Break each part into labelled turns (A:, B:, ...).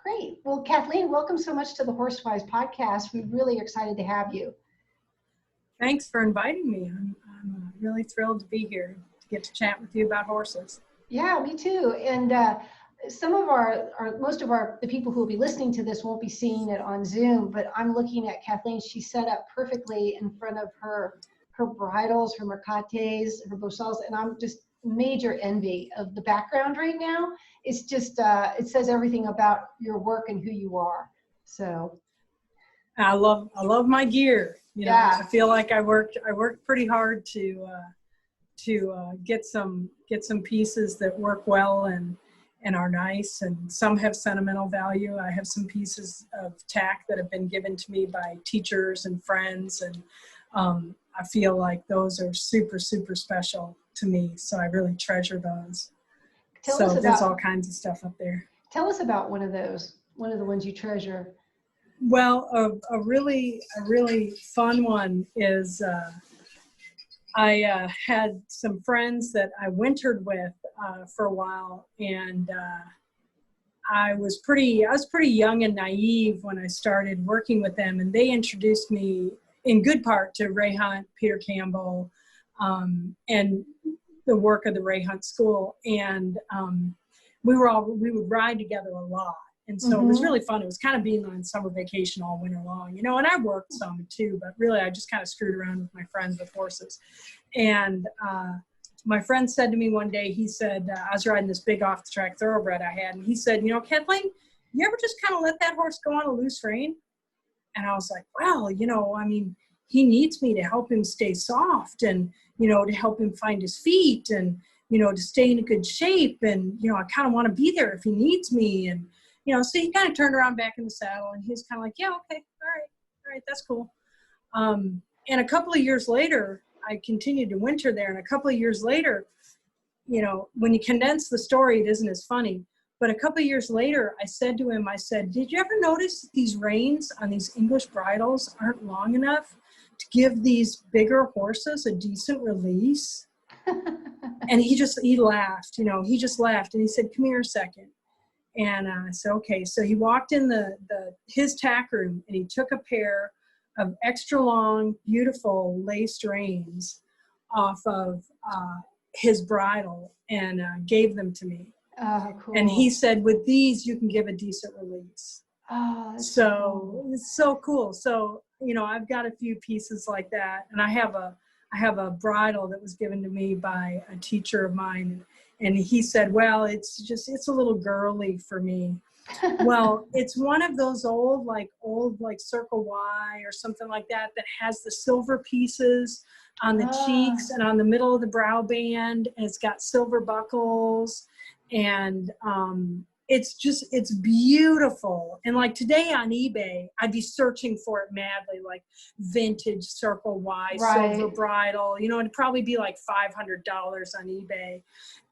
A: Great. Well, Kathleen, welcome so much to the Horsewise podcast. We're really excited to have you.
B: Thanks for inviting me. I'm really thrilled to be here to get to chat with you about horses.
A: Yeah, me too. And some of most of the people who will be listening to this won't be seeing it on Zoom, but I'm looking at Kathleen. She's set up perfectly in front of her bridles, her mercates, her bosals, and I'm just major envy of the background right now. It's just, it says everything about your work and who you are. So
B: I love my gear.
A: Yeah.
B: I feel like I worked pretty hard to get some pieces that work well and are nice, and some have sentimental value. I have some pieces of tack that have been given to me by teachers and friends, and I feel like those are super, super special to me. So I really treasure those. There's all kinds of stuff up there.
A: Tell us about one of the ones you treasure.
B: Well, a really fun one is I had some friends that I wintered with for a while, and I was pretty young and naive when I started working with them, and they introduced me in good part to Ray Hunt, Peter Campbell, and the work of the Ray Hunt School, and we would ride together a lot. And so It was really fun. It was kind of being on summer vacation all winter long, and I worked some too, but really I just kind of screwed around with my friends with horses. And my friend said to me one day, he said, I was riding this big off the track thoroughbred I had, and he said, Kathleen, you ever just kind of let that horse go on a loose rein? And I was like, well, he needs me to help him stay soft and, to help him find his feet and, to stay in a good shape. And, I kind of want to be there if he needs me. And, so he kind of turned around back in the saddle, and he was kind of like, yeah, okay, all right, that's cool. And a couple of years later, I continued to winter there. And a couple of years later, when you condense the story, it isn't as funny. But a couple of years later, I said to him, did you ever notice that these reins on these English bridles aren't long enough to give these bigger horses a decent release? And he laughed, he just laughed, and he said, come here a second. And I said, okay. So he walked in his tack room, and he took a pair of extra long, beautiful laced reins off of his bridle and gave them to me.
A: Oh, cool.
B: And he said, with these, you can give a decent release.
A: Oh,
B: so
A: cool.
B: It's so cool. So, I've got a few pieces like that. And I have a bridle that was given to me by a teacher of mine. And he said, well, it's a little girly for me. Well, it's one of those old Circle Y or something like that has the silver pieces on the cheeks and on the middle of the brow band. And it's got silver buckles. And it's beautiful. And like today on eBay, I'd be searching for it madly, like vintage Circle Y, silver bridle. It'd probably be like $500 on eBay.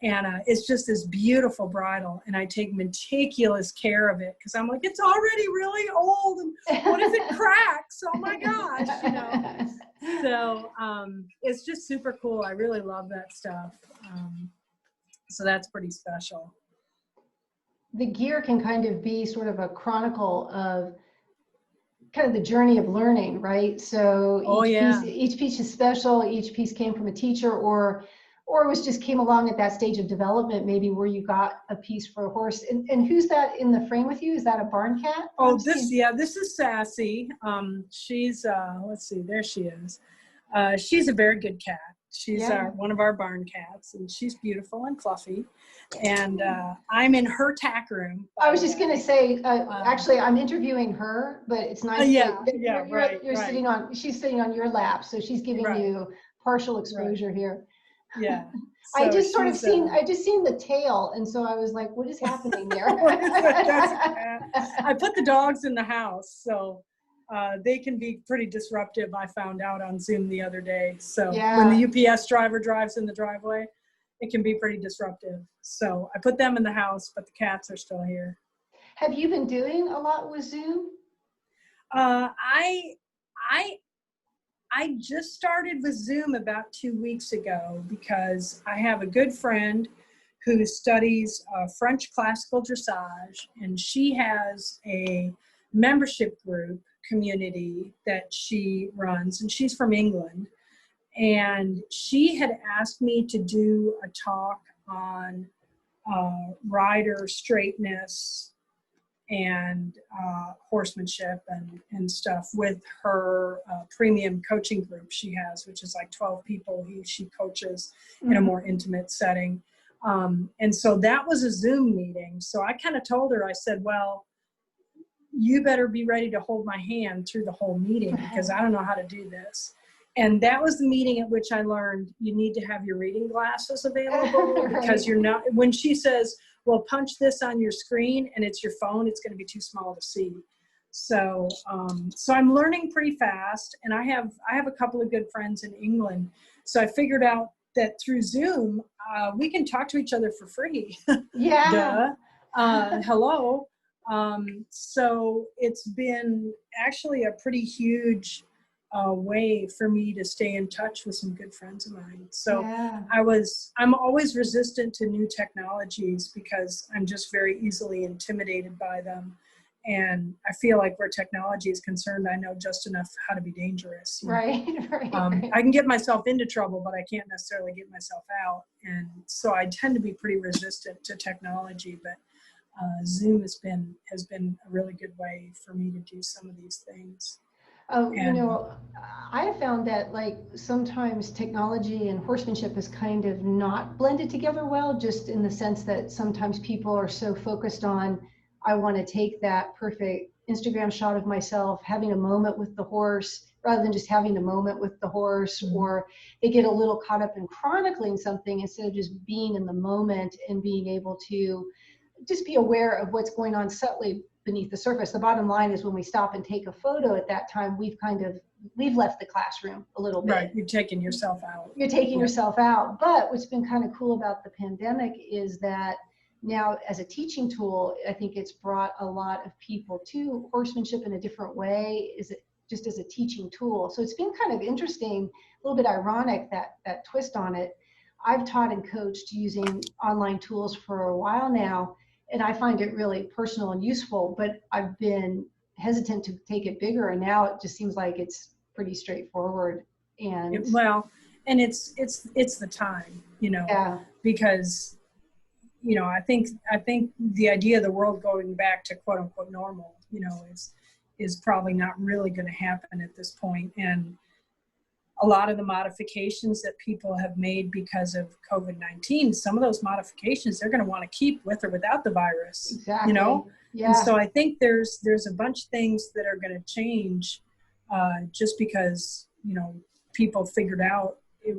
B: And it's just this beautiful bridle. And I take meticulous care of it because I'm like, it's already really old. And what if it cracks? Oh my gosh, So it's just super cool. I really love that stuff. So that's pretty special.
A: The gear can kind of be sort of a chronicle of kind of the journey of learning, right? So each piece is special. Each piece came from a teacher, or it was just came along at that stage of development, maybe where you got a piece for a horse. And who's that in the frame with you? Is that a barn cat?
B: Oh, this is Sassy. She's let's see, there she is. She's a very good cat. She's one of our barn cats, and she's beautiful and fluffy. And I'm in her tack room.
A: I was just going to say, actually, I'm interviewing her, but it's nice. She's sitting on your lap, so she's giving you partial exposure here.
B: Yeah.
A: So I just seen the tail, and so I was like, what is happening there?
B: I put the dogs in the house, so they can be pretty disruptive. I found out on Zoom the other day. So when the UPS driver drives in the driveway, it can be pretty disruptive. So I put them in the house, but the cats are still here.
A: Have you been doing a lot with Zoom?
B: I just started with Zoom about 2 weeks ago because I have a good friend who studies French classical dressage, and she has a membership group community that she runs, and she's from England. And she had asked me to do a talk on rider straightness and horsemanship and stuff with her premium coaching group she has, which is like 12 people who she coaches in a more intimate setting. And so that was a Zoom meeting. So I kind of told her, I said, well, you better be ready to hold my hand through the whole meeting because I don't know how to do this. And that was the meeting at which I learned you need to have your reading glasses available because you're not, when she says, well, punch this on your screen and it's your phone, it's going to be too small to see. So, so I'm learning pretty fast, and I have a couple of good friends in England. So I figured out that through Zoom, we can talk to each other for free.
A: Yeah.
B: Duh. Hello. So it's been actually a pretty huge way for me to stay in touch with some good friends of mine. So
A: yeah.
B: I'm always resistant to new technologies because I'm just very easily intimidated by them. And I feel like where technology is concerned, I know just enough how to be dangerous.
A: Right.
B: I can get myself into trouble, but I can't necessarily get myself out. And so I tend to be pretty resistant to technology, but Zoom has been a really good way for me to do some of these things.
A: You know, I have found that like sometimes technology and horsemanship is kind of not blended together well, just in the sense that sometimes people are so focused on, I want to take that perfect Instagram shot of myself having a moment with the horse rather than just having a moment with the horse, or they get a little caught up in chronicling something instead of just being in the moment and being able to just be aware of what's going on subtly beneath the surface. The bottom line is when we stop and take a photo at that time, we've left the classroom a little bit.
B: Right, you're taking yourself out.
A: You're taking yourself out. But what's been kind of cool about the pandemic is that now as a teaching tool, I think it's brought a lot of people to horsemanship in a different way, just as a teaching tool. So it's been kind of interesting, a little bit ironic, that twist on it. I've taught and coached using online tools for a while now, and I find it really personal and useful, but I've been hesitant to take it bigger, and now it just seems like it's pretty straightforward. And
B: and it's the time, because I think the idea of the world going back to quote unquote normal, is probably not really going to happen at this point. And a lot of the modifications that people have made because of COVID-19, some of those modifications they're going to want to keep with or without the virus.
A: Exactly. Yeah.
B: And so I think there's a bunch of things that are going to change just because people figured out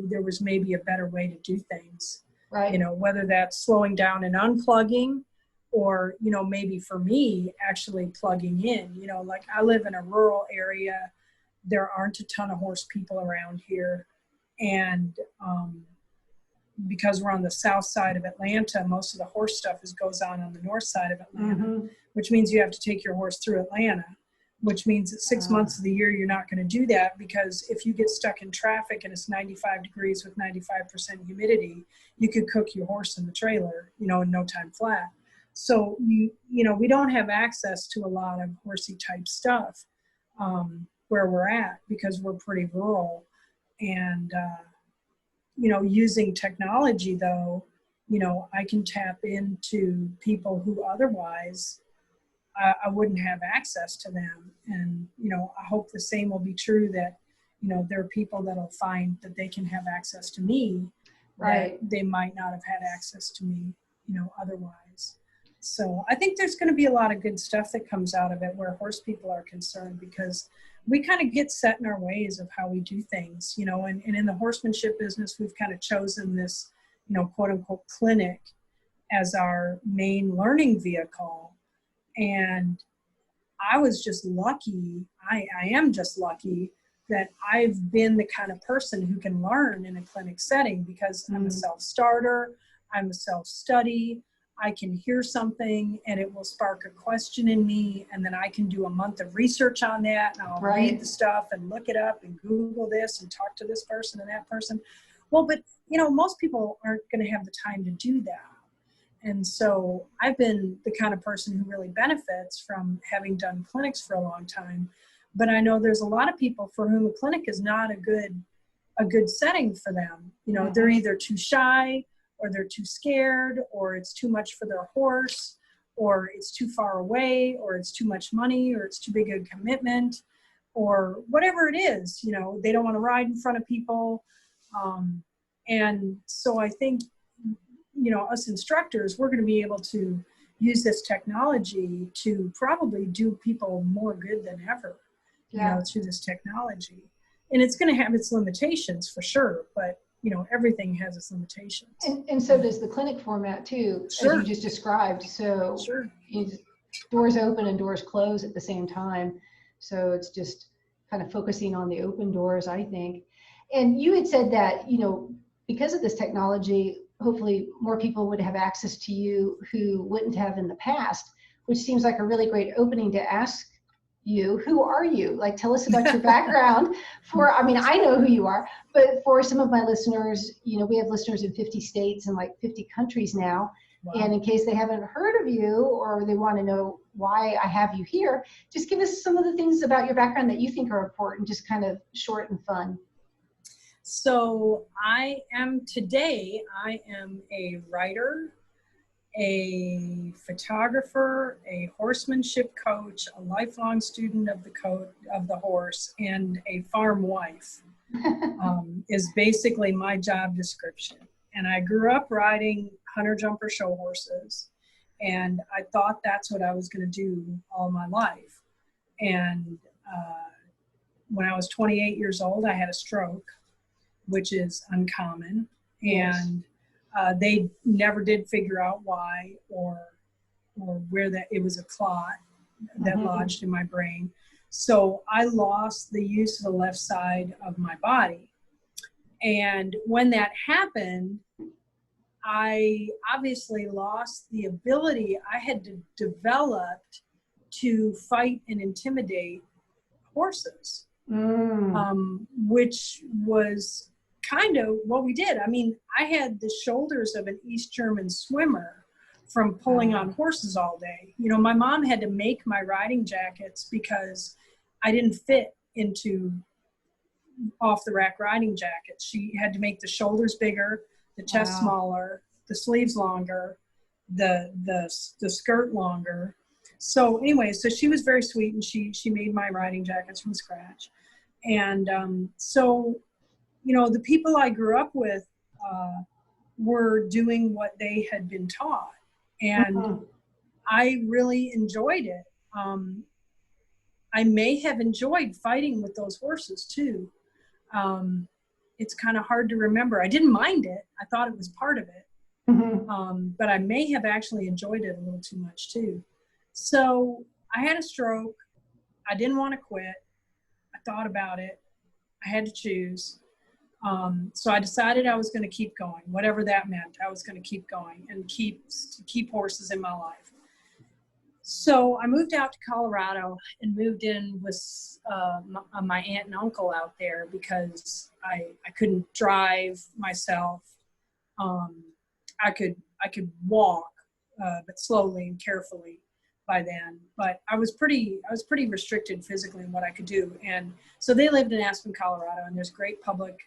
B: there was maybe a better way to do things.
A: Right.
B: Whether that's slowing down and unplugging, or maybe for me actually plugging in. Like I live in a rural area. There aren't a ton of horse people around here. And because we're on the south side of Atlanta, most of the horse stuff goes on the north side of Atlanta, which means you have to take your horse through Atlanta, which means that 6 months of the year you're not going to do that, because if you get stuck in traffic and it's 95 degrees with 95% humidity, you could cook your horse in the trailer, in no time flat. So, we don't have access to a lot of horsey type stuff. Where we're at, because we're pretty rural. And using technology though, I can tap into people who otherwise I wouldn't have access to them. And I hope the same will be true, that there are people that'll find that they can have access to me,
A: right,
B: that they might not have had access to me otherwise. So I think there's going to be a lot of good stuff that comes out of it where horse people are concerned, because we kind of get set in our ways of how we do things, and in the horsemanship business, we've kind of chosen this, quote unquote clinic as our main learning vehicle. And I was just lucky. I am just lucky that I've been the kind of person who can learn in a clinic setting, because I'm a self-starter, I'm a self-study. I can hear something and it will spark a question in me, and then I can do a month of research on that, and I'll read the stuff and look it up and Google this and talk to this person and that person. Well, but most people aren't going to have the time to do that. And so I've been the kind of person who really benefits from having done clinics for a long time. But I know there's a lot of people for whom a clinic is not a good setting for them. You know, they're either too shy, or they're too scared, or it's too much for their horse, or it's too far away, or it's too much money, or it's too big a commitment, or whatever it is. You know, they don't want to ride in front of people. And so I think, you know, us instructors, we're going to be able to use this technology to probably do people more good than ever, you know, through this technology. And it's going to have its limitations for sure, but you know, everything has its limitations.
A: And so does the clinic format too, as you just described. So doors open and doors close at the same time. So it's just kind of focusing on the open doors, I think. And you had said that, you know, because of this technology, hopefully more people would have access to you who wouldn't have in the past, which seems like a really great opening to ask you, who are you? Like, tell us about your background. I mean, I know who you are, but for some of my listeners, you know, we have listeners in 50 states and like 50 countries now. Wow. And in case they haven't heard of you or they want to know why I have you here, just give us some of the things about your background that you think are important, just kind of short and fun.
B: So I am a writer, a photographer, a horsemanship coach, a lifelong student of the horse, and a farm wife is basically my job description. And I grew up riding hunter jumper show horses, and I thought that's what I was going to do all my life. And when I was 28 years old, I had a stroke, which is uncommon. And they never did figure out why or where it was a clot that lodged in my brain. So I lost the use of the left side of my body. And when that happened, I obviously lost the ability I had developed to fight and intimidate horses, which was kind of what we did. I mean, I had the shoulders of an East German swimmer from pulling on horses all day. You know, my mom had to make my riding jackets because I didn't fit into off-the-rack riding jackets. She had to make the shoulders bigger, the chest smaller, the sleeves longer, the skirt longer. So anyway, so she was very sweet, and she made my riding jackets from scratch. And so, you know, the people I grew up with were doing what they had been taught, and I really enjoyed it. I may have enjoyed fighting with those horses too. It's kind of hard to remember. I didn't mind it. I thought it was part of it. But I may have actually enjoyed it a little too much too. So I had a stroke. I didn't want to quit. I thought about it. I had to choose. So I decided I was going to keep going, whatever that meant. I was going to keep going and keep horses in my life. So I moved out to Colorado and moved in with my aunt and uncle out there because I couldn't drive myself. I could walk, but slowly and carefully by then. But I was pretty restricted physically in what I could do. And so they lived in Aspen, Colorado, and there's great public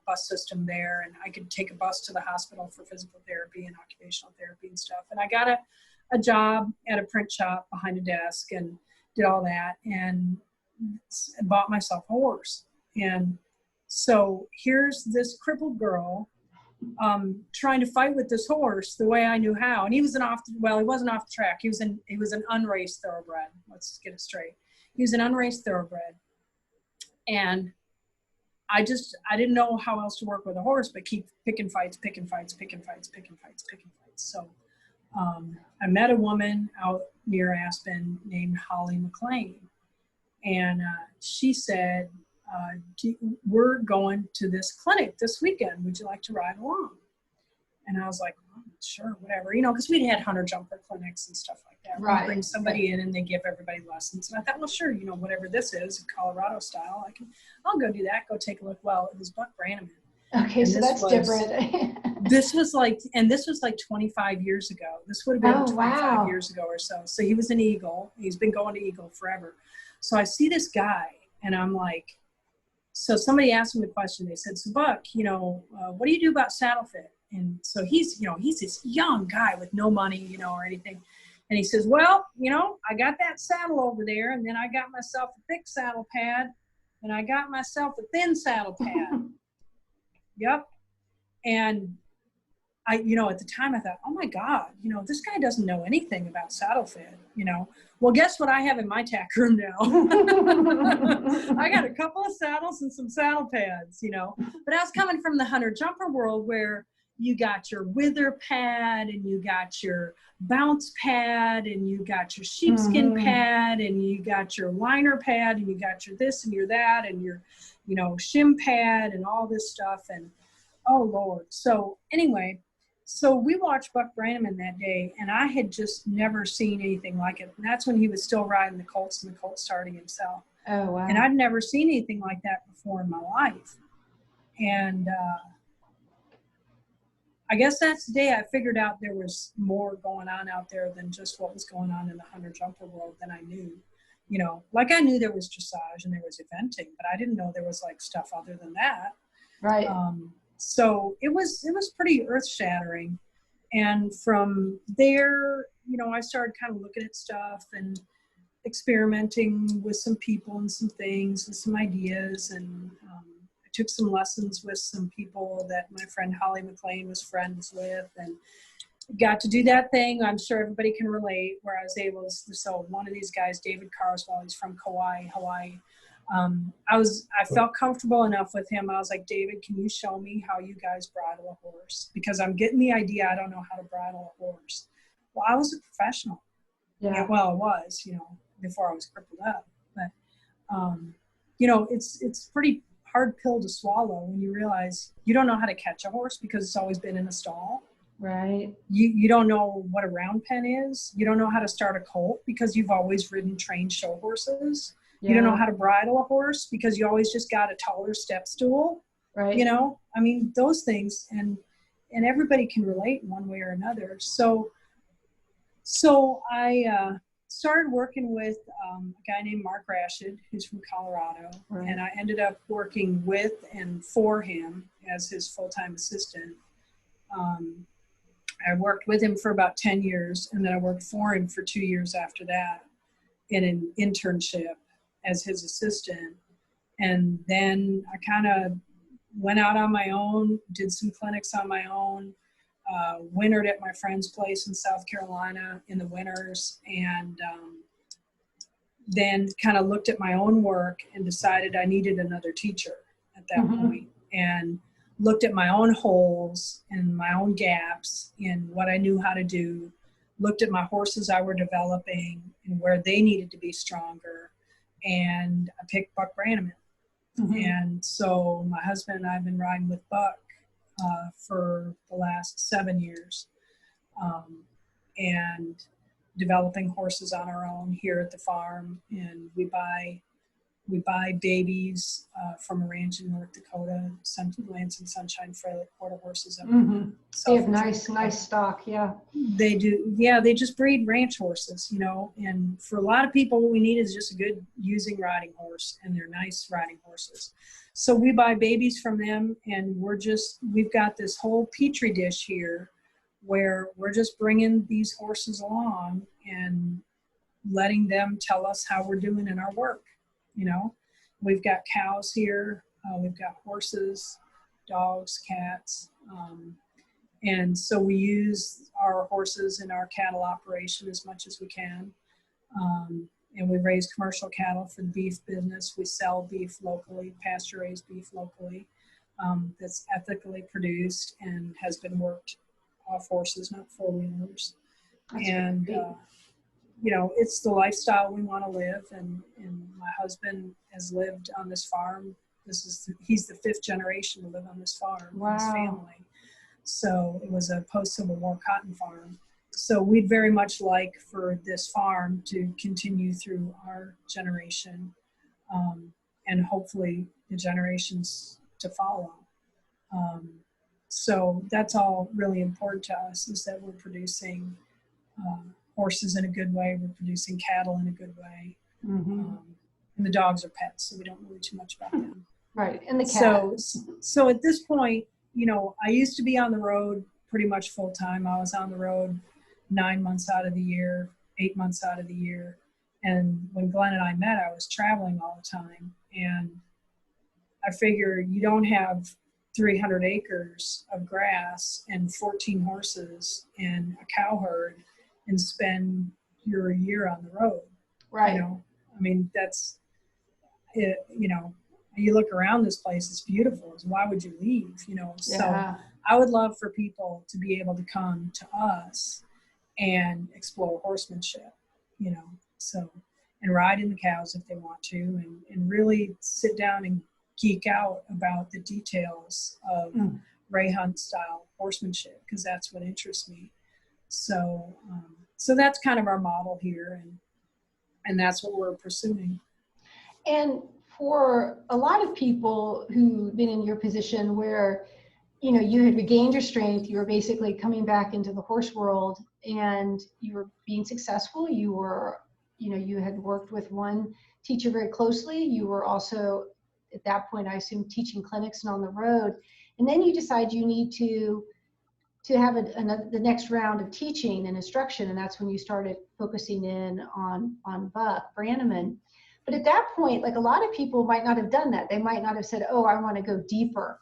B: bus system there, and I could take a bus to the hospital for physical therapy and occupational therapy and stuff. And I got a job at a print shop behind a desk and did all that and bought myself a horse. And so here's this crippled girl trying to fight with this horse the way I knew how. And he wasn't off the track. He was an unraced thoroughbred. Let's get it straight. He was an unraced thoroughbred. And I didn't know how else to work with a horse, but keep picking fights. So I met a woman out near Aspen named Holly McLean. And she said, we're going to this clinic this weekend. Would you like to ride along? And I was like, oh, sure, whatever. You know, because we'd had hunter jumper clinics and stuff like that. Right. We'd bring somebody in and they give everybody lessons. And I thought, well, sure, you know, whatever this is, Colorado style, I'll go do that, go take a look. Well, it was Buck Brannaman.
A: Okay,
B: And
A: so
B: this
A: that's
B: was,
A: different.
B: this was like, and this was like 25 years ago. This would have been
A: Oh,
B: 25
A: wow.
B: years ago or so. So he was an Eagle. He's been going to Eagle forever. So I see this guy and I'm like, so somebody asked him the question. They said, so Buck, what do you do about saddle fit? And so he's this young guy with no money, or anything. And he says, well, I got that saddle over there, and then I got myself a thick saddle pad, and I got myself a thin saddle pad. Yep. And at the time I thought, oh my God, this guy doesn't know anything about saddle fit, Well, guess what I have in my tack room now? I got a couple of saddles and some saddle pads, But I was coming from the hunter jumper world where you got your wither pad and you got your bounce pad and you got your sheepskin pad and you got your liner pad and you got your this and your that and your, shim pad and all this stuff. And oh Lord. So anyway, so we watched Buck Brannaman that day, and I had just never seen anything like it. And that's when he was still riding the colts and the colt starting himself.
A: Oh, wow.
B: And I'd never seen anything like that before in my life. And I guess that's the day I figured out there was more going on out there than just what was going on in the hunter-jumper world than I knew. Like I knew there was dressage and there was eventing, but I didn't know there was like stuff other than that.
A: Right.
B: So it was pretty earth-shattering. And from there, I started kind of looking at stuff and experimenting with some people and some things and some ideas. And I took some lessons with some people that my friend Holly McLean was friends with, and got to do that thing. I'm sure everybody can relate, where I was able to, so one of these guys, David Carswell, he's from Kauai, Hawaii. I felt comfortable enough with him. I was like, David, can you show me how you guys bridle a horse? Because I'm getting the idea I don't know how to bridle a horse. Well, I was a professional.
A: Yeah.
B: Well, I was, before I was crippled up. But, it's pretty hard pill to swallow when you realize you don't know how to catch a horse because it's always been in a stall.
A: Right.
B: You don't know what a round pen is. You don't know how to start a colt because you've always ridden trained show horses.
A: Yeah.
B: You don't know how to bridle a horse because you always just got a taller step stool.
A: Right.
B: Those things, and everybody can relate in one way or another. So I started working with a guy named Mark Rashid, who's from Colorado. Right. And I ended up working with and for him as his full-time assistant. I worked with him for about 10 years, and then I worked for him for 2 years after that in an internship as his assistant. And then I kind of went out on my own, did some clinics on my own, wintered at my friend's place in South Carolina in the winters, and then kind of looked at my own work and decided I needed another teacher at that point, and looked at my own holes and my own gaps in what I knew how to do, looked at my horses I were developing and where they needed to be stronger, and I picked Buck Brannaman. And so my husband and I have been riding with Buck for the last 7 years, and developing horses on our own here at the farm. And we buy babies from a ranch in North Dakota, Lansing Sunshine Quarter horses.
A: They have nice stock, yeah.
B: They do, yeah. They just breed ranch horses, And for a lot of people, what we need is just a good using riding horse, and they're nice riding horses. So we buy babies from them, and we've got this whole petri dish here, where we're just bringing these horses along and letting them tell us how we're doing in our work. We've got cows here, we've got horses, dogs, cats, and so we use our horses in our cattle operation as much as we can, and we raise commercial cattle for the beef business. We sell beef locally, pasture-raised beef locally, that's ethically produced and has been worked off horses, not four-wheelers. And it's the lifestyle we want to live, and my husband has lived on this farm. He's the 5th generation to live on this farm. Wow. His family. So it was a post-Civil War cotton farm. So we'd very much like for this farm to continue through our generation, and hopefully the generations to follow. So that's all really important to us, is that we're producing horses in a good way, we're producing cattle in a good way. And the dogs are pets, so we don't worry too much about them.
A: Right, and the cat.
B: So at this point, you know, I used to be on the road pretty much full time. I was on the road 9 months out of the year, 8 months out of the year. And when Glenn and I met, I was traveling all the time. And I figure you don't have 300 acres of grass and 14 horses and a cow herd and spend your year on the road.
A: Right.
B: You know, I mean, that's it, you know, you look around this place, it's beautiful. So why would you leave? You know, so I would love for people to be able to come to us and explore horsemanship, you know, so, and ride in the cows if they want to, and really sit down and geek out about the details of Ray Hunt style horsemanship, because that's what interests me. So, so that's kind of our model here, and that's what we're pursuing.
A: And for a lot of people who've been in your position where, you know, you had regained your strength, you were basically coming back into the horse world and you were being successful, you were, you know, you had worked with one teacher very closely, you were also, at that point, I assume, teaching clinics and on the road, and then you decide you need to have the next round of teaching and instruction, and that's when you started focusing in on Buck Brannaman. But at that point, like, a lot of people might not have done that. They might not have said, oh, I want to go deeper.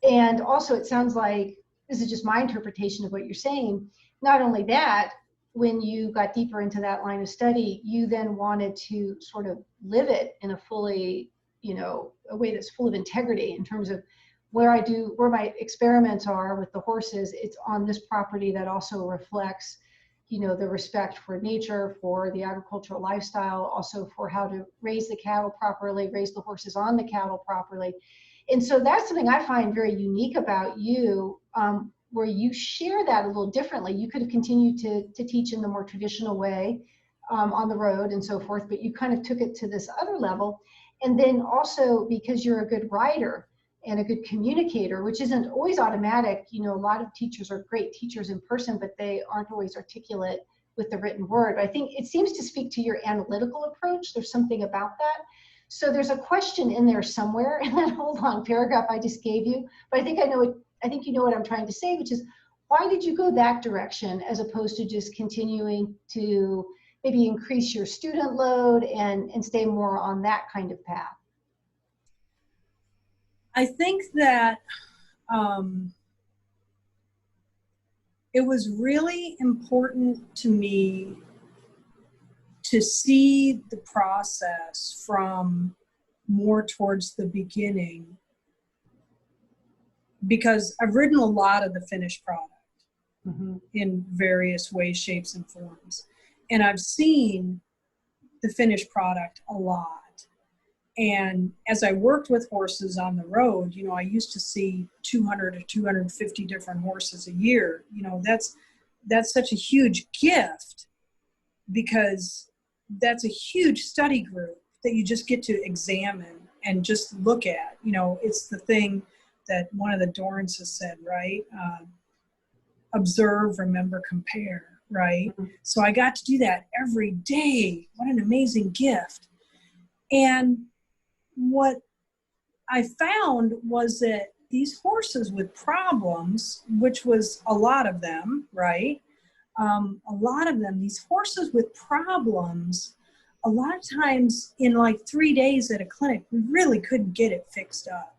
A: And also, it sounds like, this is just my interpretation of what you're saying, not only that, when you got deeper into that line of study, you then wanted to sort of live it in a fully, you know, a way that's full of integrity in terms of where my experiments are with the horses, it's on this property that also reflects, you know, the respect for nature, for the agricultural lifestyle, also for how to raise the cattle properly, raise the horses on the cattle properly. And so that's something I find very unique about you, where you share that a little differently. You could have continued to teach in the more traditional way on the road and so forth, but you kind of took it to this other level. And then also, because you're a good writer and a good communicator, which isn't always automatic. You know, a lot of teachers are great teachers in person, but they aren't always articulate with the written word. I think it seems to speak to your analytical approach. There's something about that. So there's a question in there somewhere in that whole long paragraph I just gave you. But I think you know what I'm trying to say, which is, why did you go that direction as opposed to just continuing to maybe increase your student load and stay more on that kind of path?
B: I think that it was really important to me to see the process from more towards the beginning, because I've written a lot of the finished product in various ways, shapes, and forms. And I've seen the finished product a lot. And as I worked with horses on the road, you know, I used to see 200 or 250 different horses a year. You know, that's such a huge gift, because that's a huge study group that you just get to examine and just look at. You know, it's the thing that one of the Dorans has said, right? Observe, remember, compare, right? So I got to do that every day. What an amazing gift. And what I found was that these horses with problems, which was a lot of them, right? A lot of them, these horses with problems, a lot of times in like 3 days at a clinic, we really couldn't get it fixed up,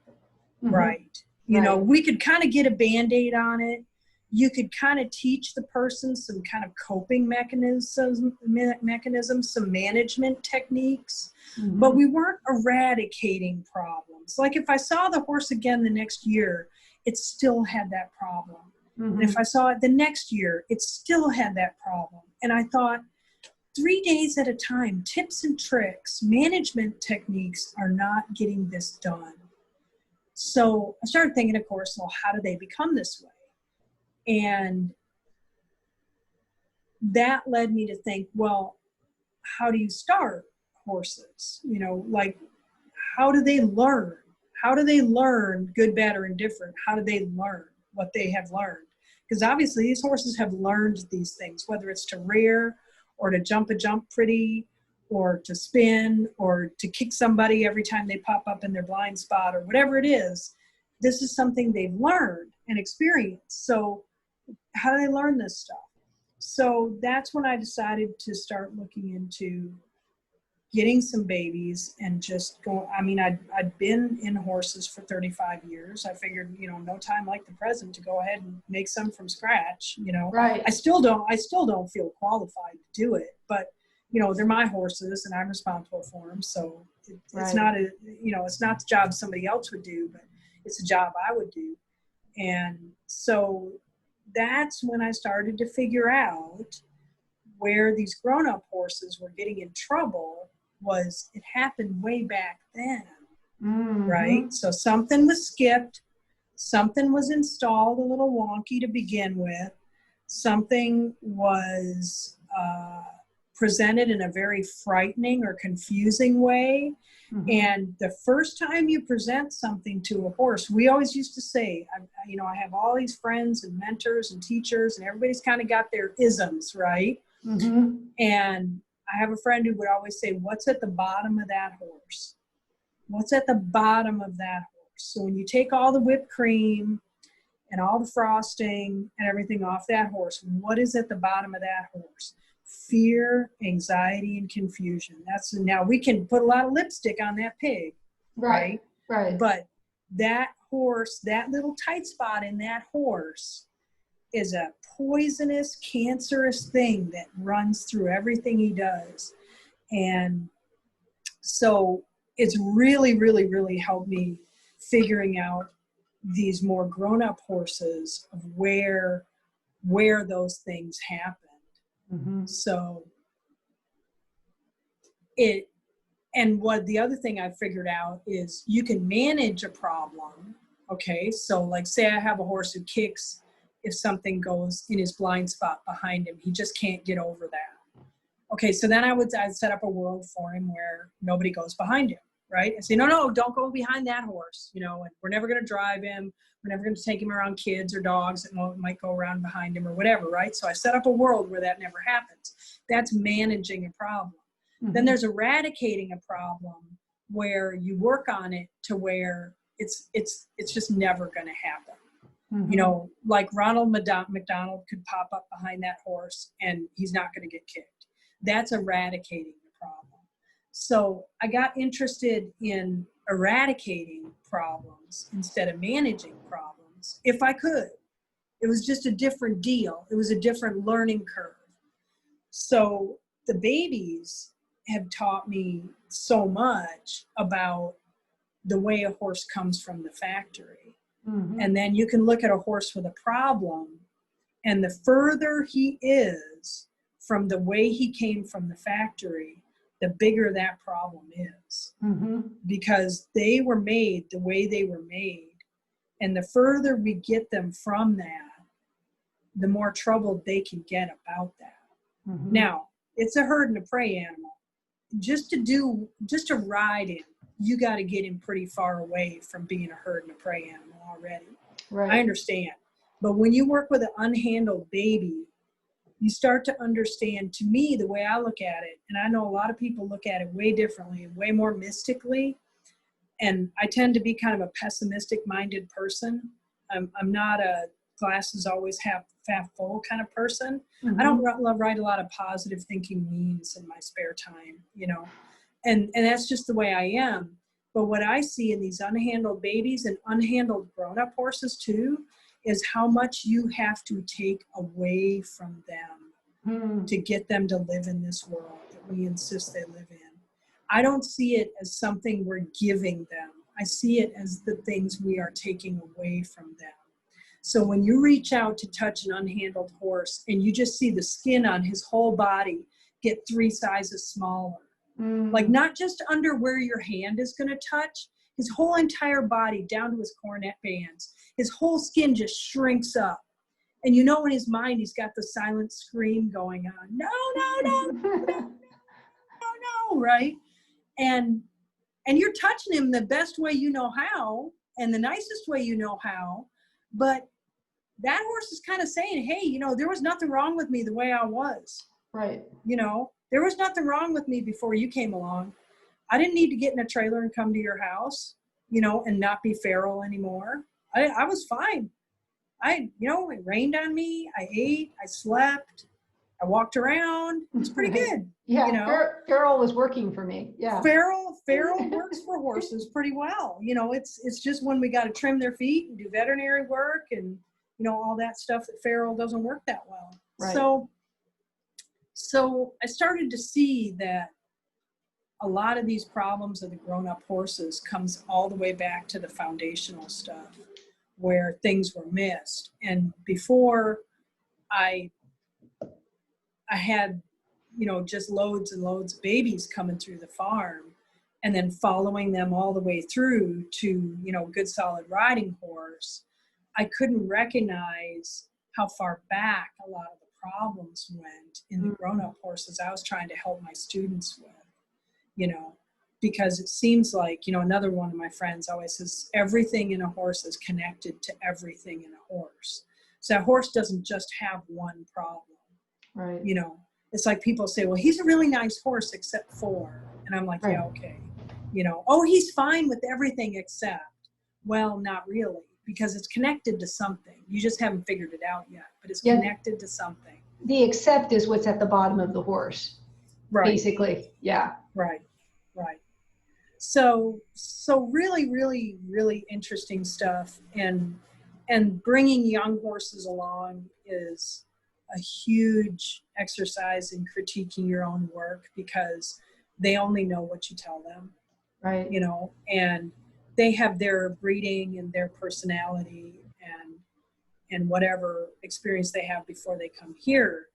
B: right? You know, we could kind of get a Band-Aid on it. You could kind of teach the person some kind of coping mechanisms, some management techniques, but we weren't eradicating problems. Like if I saw the horse again the next year, it still had that problem. And if I saw it the next year, it still had that problem. And I thought, 3 days at a time, tips and tricks, management techniques are not getting this done. So I started thinking, of course, well, how do they become this way? And that led me to think, well, how do you start horses? You know, like, how do they learn? How do they learn good, bad, or indifferent? How do they learn what they have learned? Because obviously these horses have learned these things, whether it's to rear or to jump a jump pretty or to spin or to kick somebody every time they pop up in their blind spot or whatever it is. This is something they've learned and experienced. So how do they learn this stuff? So that's when I decided to start looking into getting some babies and just go. I mean, I'd been in horses for 35 years. I figured, you know, no time like the present to go ahead and make some from scratch, you know.
A: Right.
B: I still don't feel qualified to do it, but you know, they're my horses and I'm responsible for them. So it's not a, you know, it's not the job somebody else would do, but it's a job I would do. And so that's when I started to figure out where these grown-up horses were getting in trouble. Was it happened way back then, right? So something was skipped, something was installed a little wonky to begin with, something was presented in a very frightening or confusing way. And the first time you present something to a horse, we always used to say, you know, I have all these friends and mentors and teachers, and everybody's kind of got their isms, right? And I have a friend who would always say, what's at the bottom of that horse? What's at the bottom of that horse? So when you take all the whipped cream and all the frosting and everything off that horse, what is at the bottom of that horse? Fear, anxiety, and confusion. That's, now we can put a lot of lipstick on that pig, right? But that horse, that little tight spot in that horse is a poisonous, cancerous thing that runs through everything he does. And so it's really, really, really helped me figuring out these more grown-up horses of where those things happened. So and what the other thing I figured out is you can manage a problem. Okay, so like say I have a horse who kicks if something goes in his blind spot behind him, he just can't get over that. Okay, so then I'd set up a world for him where nobody goes behind him, right? And say, no, don't go behind that horse, you know, and we're never going to drive him. We're never going to take him around kids or dogs that might go around behind him or whatever, right? So I set up a world where that never happens. That's managing a problem. Then there's eradicating a problem where you work on it to where it's just never going to happen. You know, like Ronald McDonald could pop up behind that horse and he's not going to get kicked. That's eradicating the problem. So I got interested in eradicating problems instead of managing problems if I could. It was just a different deal. It was a different learning curve. So the babies have taught me so much about the way a horse comes from the factory. And then you can look at a horse with a problem, and the further he is from the way he came from the factory, the bigger that problem is. Because they were made the way they were made. And the further we get them from that, the more trouble they can get about that. Now, it's a herd and a prey animal. Just to ride him, you got to get him pretty far away from being a herd and a prey animal already. I understand. But when you work with an unhandled baby, you start to understand, to me, the way I look at it, and I know a lot of people look at it way differently and way more mystically, and I tend to be kind of a pessimistic-minded person. I'm not a glasses always half full kind of person. I don't write a lot of positive thinking memes in my spare time, you know, and that's just the way I am. But what I see in these unhandled babies and unhandled grown-up horses too is how much you have to take away from them to get them to live in this world that we insist they live in. I don't see it as something we're giving them. I see it as the things we are taking away from them. So when you reach out to touch an unhandled horse and you just see the skin on his whole body get 3 sizes smaller, like not just under where your hand is going to touch, his whole entire body down to his cornet bands, his whole skin just shrinks up. And you know in his mind he's got the silent scream going on, no, right? And and you're touching him the best way you know how and the nicest way you know how, but that horse is kind of saying, hey, you know, there was nothing wrong with me the way I was.
A: Right.
B: You know, there was nothing wrong with me before you came along. I didn't need to get in a trailer and come to your house, you know, and not be feral anymore. I was fine. You know, it rained on me. I ate, I slept, I walked around. It's pretty
A: Right.
B: good.
A: Yeah.
B: You know,
A: Feral was working for me. Yeah.
B: feral works for horses pretty well. You know, it's just when we got to trim their feet and do veterinary work and, you know, all that stuff that feral doesn't work that well.
A: Right.
B: So I started to see that a lot of these problems of the grown-up horses comes all the way back to the foundational stuff where things were missed. And before I had, you know, just loads and loads of babies coming through the farm and then following them all the way through to, you know, good solid riding horse, I couldn't recognize how far back a lot of the problems went in the grown-up horses I was trying to help my students with, you know, because it seems like, you know, another one of my friends always says everything in a horse is connected to everything in a horse. So a horse doesn't just have one problem.
A: Right.
B: You know, it's like people say, well, he's a really nice horse except for, and I'm like,
A: Right.
B: yeah, okay. You know, oh, he's fine with everything except, well, not really, because it's connected to something. You just haven't figured it out yet, but it's connected to something.
A: The accept is what's at the bottom of the horse.
B: Right.
A: Basically. Yeah.
B: Right. So really, really, really interesting stuff. And bringing young horses along is a huge exercise in critiquing your own work because they only know what you tell them.
A: Right.
B: You know, and they have their breeding and their personality and whatever experience they have before they come here.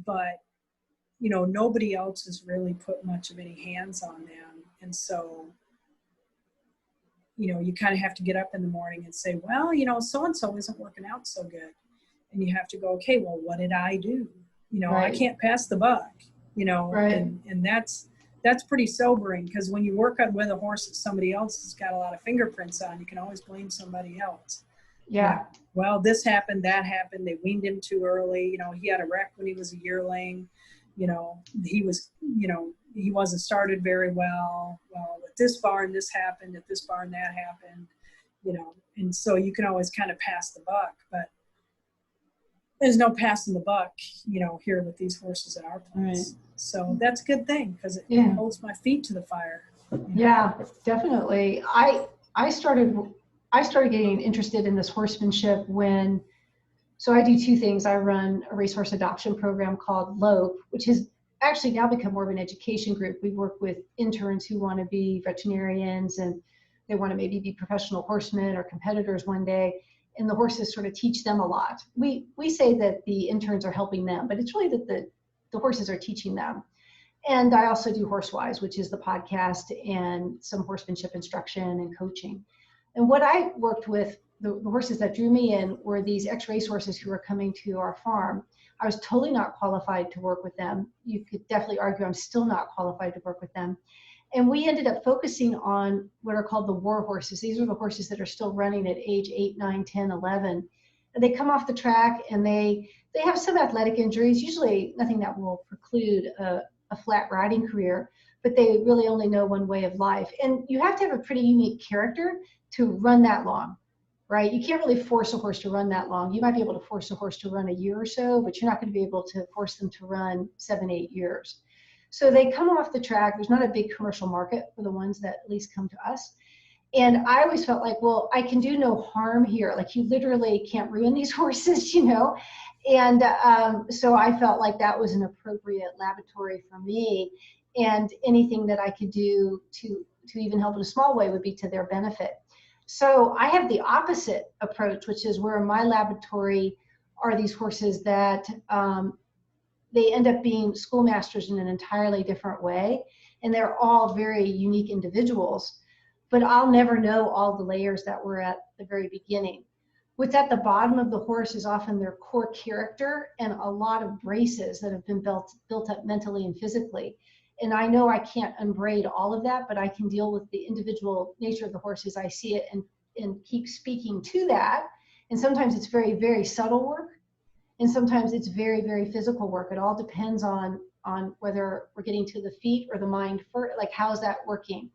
B: But, you know, nobody else has really put much of any hands on them. And so, you know, you kind of have to get up in the morning and say, well, you know, so-and-so isn't working out so good. And you have to go, okay, well, what did I do? You know,
A: Right.
B: I can't pass the buck, you know,
A: Right.
B: and that's pretty sobering because when you work with a horse that somebody else has got a lot of fingerprints on, you can always blame somebody else.
A: Yeah.
B: You know, well, this happened, that happened. They weaned him too early. You know, he had a wreck when he was a yearling. You know, he wasn't started very well. Well, at this barn, this happened. At this barn, that happened. You know, and so you can always kind of pass the buck, but there's no passing the buck, you know, here with these horses at our place. Right. So that's a good thing because it holds my feet to the fire. You know?
A: Yeah, definitely. I started getting interested in this horsemanship so I do two things. I run a racehorse adoption program called LOPE, which has actually now become more of an education group. We work with interns who want to be veterinarians and they want to maybe be professional horsemen or competitors one day. And the horses sort of teach them a lot. We say that the interns are helping them, but it's really that the horses are teaching them. And I also do Horsewise, which is the podcast and some horsemanship instruction and coaching. And what I worked with, the horses that drew me in were these ex-race horses who were coming to our farm. I was totally not qualified to work with them. You could definitely argue I'm still not qualified to work with them. And we ended up focusing on what are called the war horses. These are the horses that are still running at age 8, 9, 10, 11. And they come off the track and they have some athletic injuries, usually nothing that will preclude a flat riding career, but they really only know one way of life. And you have to have a pretty unique character to run that long, right? You can't really force a horse to run that long. You might be able to force a horse to run a year or so, but you're not going to be able to force them to run 7, 8 years. So they come off the track. There's not a big commercial market for the ones that at least come to us. And I always felt like, well, I can do no harm here. Like you literally can't ruin these horses, you know? And so I felt like that was an appropriate laboratory for me. And anything that I could do to even help in a small way would be to their benefit. So I have the opposite approach, which is where my laboratory are these horses that they end up being schoolmasters in an entirely different way. And they're all very unique individuals, but I'll never know all the layers that were at the very beginning. What's at the bottom of the horse is often their core character and a lot of braces that have been built up mentally and physically. And I know I can't unbraid all of that, but I can deal with the individual nature of the horse as I see it, and keep speaking to that. And sometimes it's very, very subtle work. And sometimes it's very, very physical work. It all depends on whether we're getting to the feet or the mind first, like how's that working.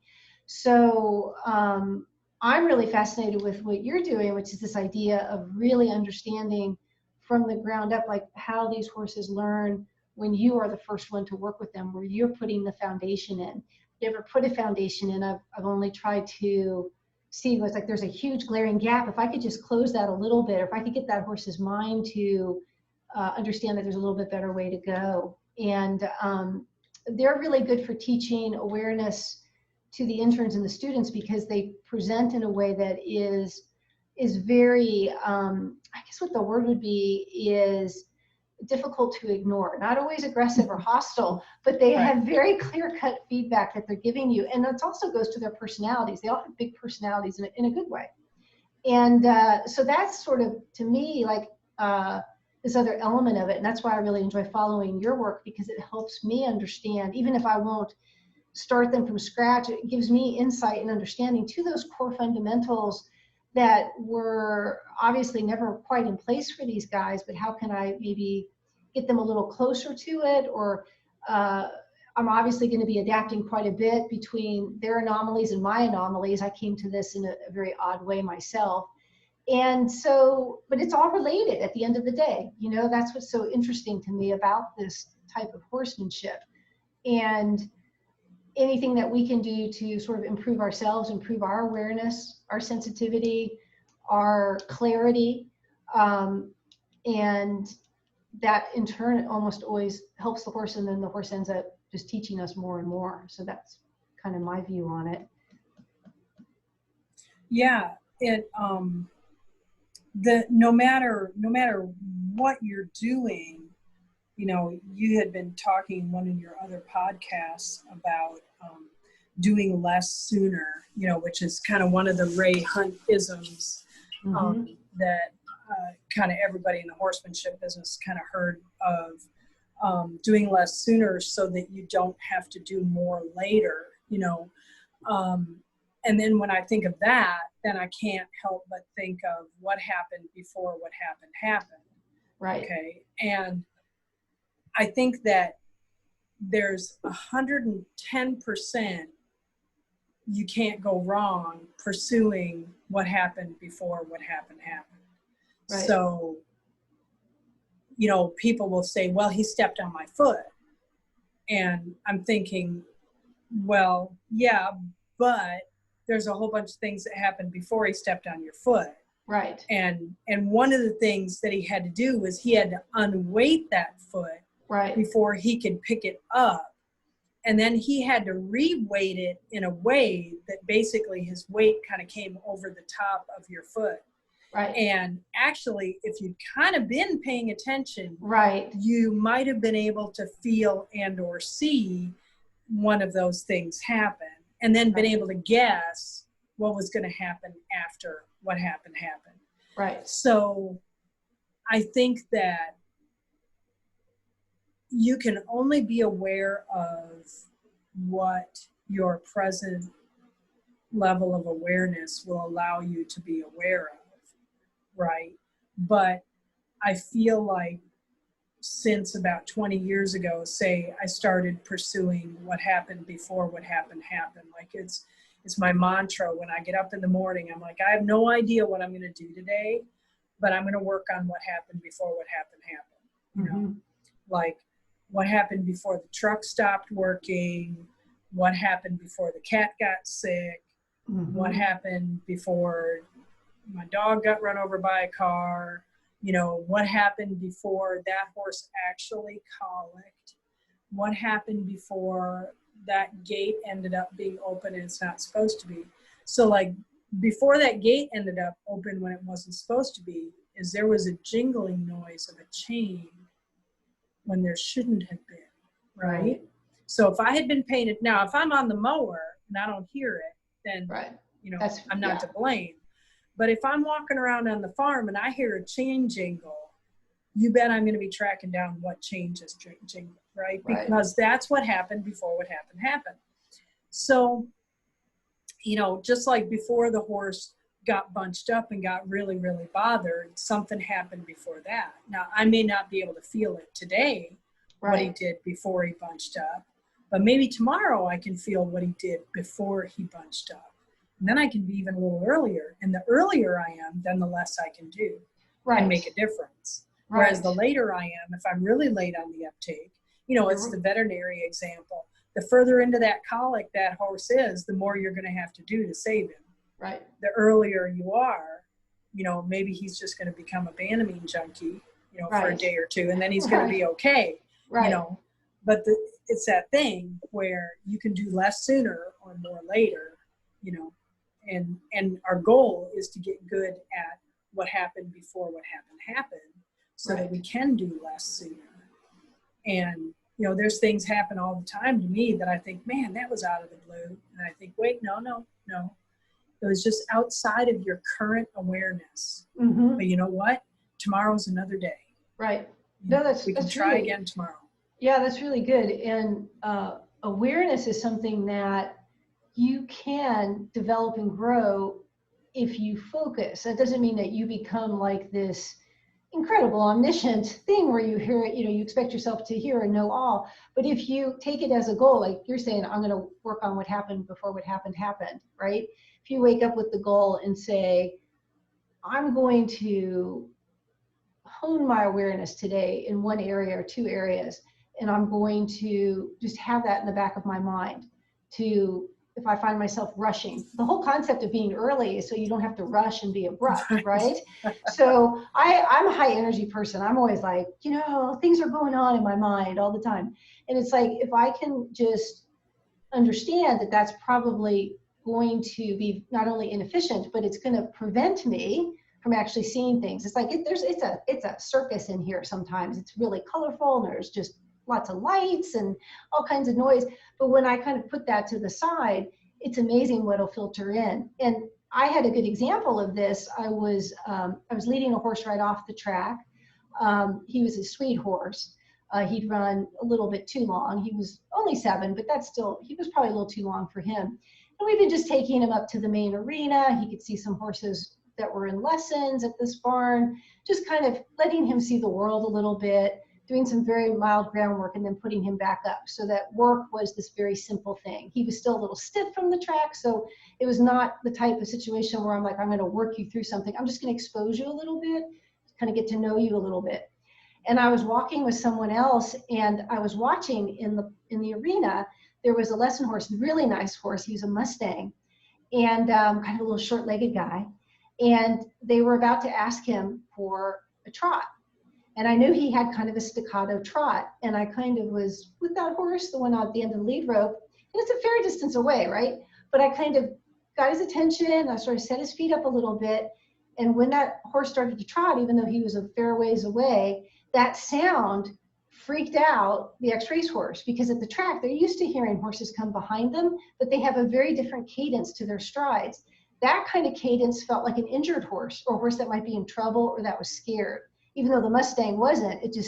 A: So I'm really fascinated with what you're doing, which is this idea of really understanding from the ground up, like how these horses learn when you are the first one to work with them, where you're putting the foundation in. You ever put a foundation in? I've only tried to see what's like, there's a huge glaring gap. If I could just close that a little bit, or if I could get that horse's mind to understand that there's a little bit better way to go. And they're really good for teaching awareness to the interns and the students, because they present in a way that is very, I guess what the word would be is difficult to ignore. Not always aggressive or hostile, but they have very clear-cut feedback that they're giving you. And that also goes to their personalities. They all have big personalities in a good way. And so that's sort of, to me, like this other element of it. And that's why I really enjoy following your work, because it helps me understand, even if I won't start them from scratch, it gives me insight and understanding to those core fundamentals that were obviously never quite in place for these guys, but how can I maybe get them a little closer to it? Or I'm obviously going to be adapting quite a bit between their anomalies and my anomalies. I came to this in a very odd way myself. And so, but it's all related at the end of the day. You know, that's what's so interesting to me about this type of horsemanship. And anything that we can do to sort of improve ourselves, improve our awareness, our sensitivity, our clarity, and that in turn almost always helps the horse, and then the horse ends up just teaching us more and more. So that's kind of my view on it.
B: Yeah, no matter what you're doing, you know, you had been talking in one of your other podcasts about doing less sooner, you know, which is kind of one of the Ray Hunt isms that kind of everybody in the horsemanship business kind of heard of, doing less sooner so that you don't have to do more later, you know. And then when I think of that, then I can't help but think of what happened before what happened.
A: Right.
B: Okay. And I think that there's 110% you can't go wrong pursuing what happened before what happened. Right. So, you know, people will say, well, he stepped on my foot. And I'm thinking, well, yeah, but there's a whole bunch of things that happened before he stepped on your foot.
A: Right.
B: And one of the things that he had to do was he had to unweight that foot before he could pick it up. And then he had to re-weight it in a way that basically his weight kind of came over the top of your foot.
A: Right.
B: And actually, if you'd kind of been paying attention,
A: you
B: might have been able to feel and or see one of those things happen, and then been able to guess what was going to happen after what happened.
A: Right.
B: So I think that you can only be aware of what your present level of awareness will allow you to be aware of, right? But I feel like since about 20 years ago, say, I started pursuing what happened before what happened. Like it's my mantra when I get up in the morning. I'm like, I have no idea what I'm going to do today, but I'm going to work on what happened before what happened. You know, like what happened before the truck stopped working, what happened before the cat got sick, what happened before my dog got run over by a car, you know, what happened before that horse actually colicked, what happened before that gate ended up being open and it's not supposed to be. So like before that gate ended up open when it wasn't supposed to be, is there was a jingling noise of a chain when there shouldn't have been, right? So if I had been painted, now if I'm on the mower and I don't hear it, then, you know, I'm not to blame. But if I'm walking around on the farm and I hear a chain jingle, you bet I'm going to be tracking down what chain just jingled, right?
A: Right.
B: Because that's what happened before what happened. So, you know, just like before the horse got bunched up and got really, really bothered, something happened before that. Now, I may not be able to feel it today, what he did before he bunched up, but maybe tomorrow I can feel what he did before he bunched up. And then I can be even a little earlier. And the earlier I am, then the less I can do and make a difference. Whereas the later I am, if I'm really late on the uptake, you know, it's the veterinary example. The further into that colic that horse is, the more you're going to have to do to save him.
A: Right.
B: The earlier you are, you know, maybe he's just going to become a Banamine junkie, you know, for a day or two, and then he's going to be okay, you know. But it's that thing where you can do less sooner or more later, you know, and our goal is to get good at what happened before what happened so that we can do less sooner. And, you know, there's things happen all the time to me that I think, man, that was out of the blue. And I think, wait, no. It was just outside of your current awareness. But you know what? Tomorrow's another day.
A: Right.
B: We can try again tomorrow.
A: Yeah, that's really good. And awareness is something that you can develop and grow if you focus. That doesn't mean that you become like this incredible omniscient thing where you hear it, you know, you expect yourself to hear and know all. But if you take it as a goal, like you're saying, I'm going to work on what happened before what happened, right? If you wake up with the goal and say, I'm going to hone my awareness today in one area or two areas, and I'm going to just have that in the back of my mind to, if I find myself rushing, the whole concept of being early is so you don't have to rush and be abrupt, right? So I'm a high energy person. I'm always like, you know, things are going on in my mind all the time. And it's like, if I can just understand that that's probably going to be not only inefficient, but it's going to prevent me from actually seeing things. It's like, it's a circus in here sometimes. It's really colorful and there's just lots of lights and all kinds of noise. But when I kind of put that to the side, it's amazing what'll filter in. And I had a good example of this. I was leading a horse right off the track. He was a sweet horse. He'd run a little bit too long. He was only 7, but he was probably a little too long for him. And we've been just taking him up to the main arena. He could see some horses that were in lessons at this barn, just kind of letting him see the world a little bit, doing some very mild groundwork and then putting him back up. So that work was this very simple thing. He was still a little stiff from the track, so it was not the type of situation where I'm like, I'm going to work you through something. I'm just going to expose you a little bit, kind of get to know you a little bit. And I was walking with someone else, and I was watching in the arena. There was a lesson horse, really nice horse. He was a Mustang, and kind of a little short-legged guy. And they were about to ask him for a trot. And I knew he had kind of a staccato trot. And I kind of was with that horse, the one at the end of the lead rope. And it's a fair distance away, right? But I kind of got his attention. I sort of set his feet up a little bit. And when that horse started to trot, even though he was a fair ways away, that sound freaked out the ex-race horse, because at the track, they're used to hearing horses come behind them, but they have a very different cadence to their strides. That kind of cadence felt like an injured horse, or a horse that might be in trouble or that was scared. Even though the Mustang wasn't, to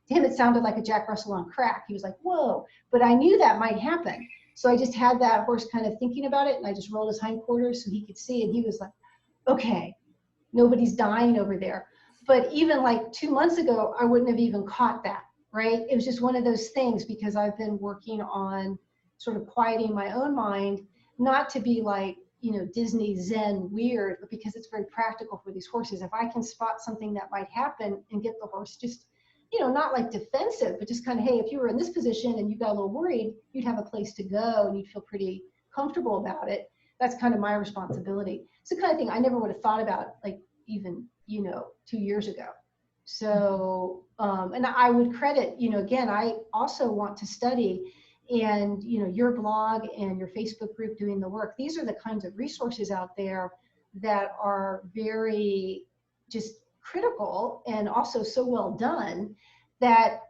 A: him it sounded like a Jack Russell on crack. He was like, whoa, but I knew that might happen. So I just had that horse kind of thinking about it, and I just rolled his hindquarters so he could see, and he was like, okay, nobody's dying over there. But even like 2 months ago, I wouldn't have even caught that, right? It was just one of those things, because I've been working on sort of quieting my own mind, not to be like, you know, Disney Zen weird, but because it's very practical for these horses. If I can spot something that might happen and get the horse just, you know, not like defensive, but just kind of, hey, if you were in this position and you got a little worried, you'd have a place to go and you'd feel pretty comfortable about it. That's kind of my responsibility. It's the kind of thing I never would have thought about, like even, you know, 2 years ago. So, and I would credit, you know, again, I also want to study, and, you know, your blog and your Facebook group doing the work. These are the kinds of resources out there that are very just critical and also so well done, that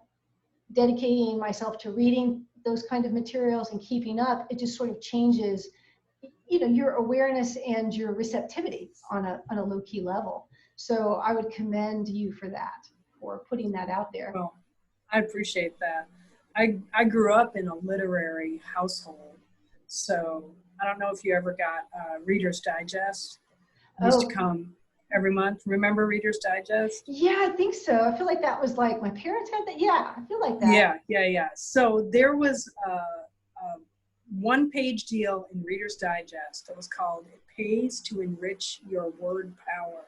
A: dedicating myself to reading those kind of materials and keeping up, it just sort of changes, you know, your awareness and your receptivity on a low-key level. So I would commend you for that, for putting that out there.
B: Well, I appreciate that. I grew up in a literary household, so I don't know if you ever got Reader's Digest. It used to
A: Oh,
B: come every month. Remember Reader's Digest?
A: yeah, I think so. I feel like that was like my parents had that. Yeah, I feel like that.
B: Yeah. So there was a one-page deal in Reader's Digest that was called "It Pays to Enrich Your Word Power."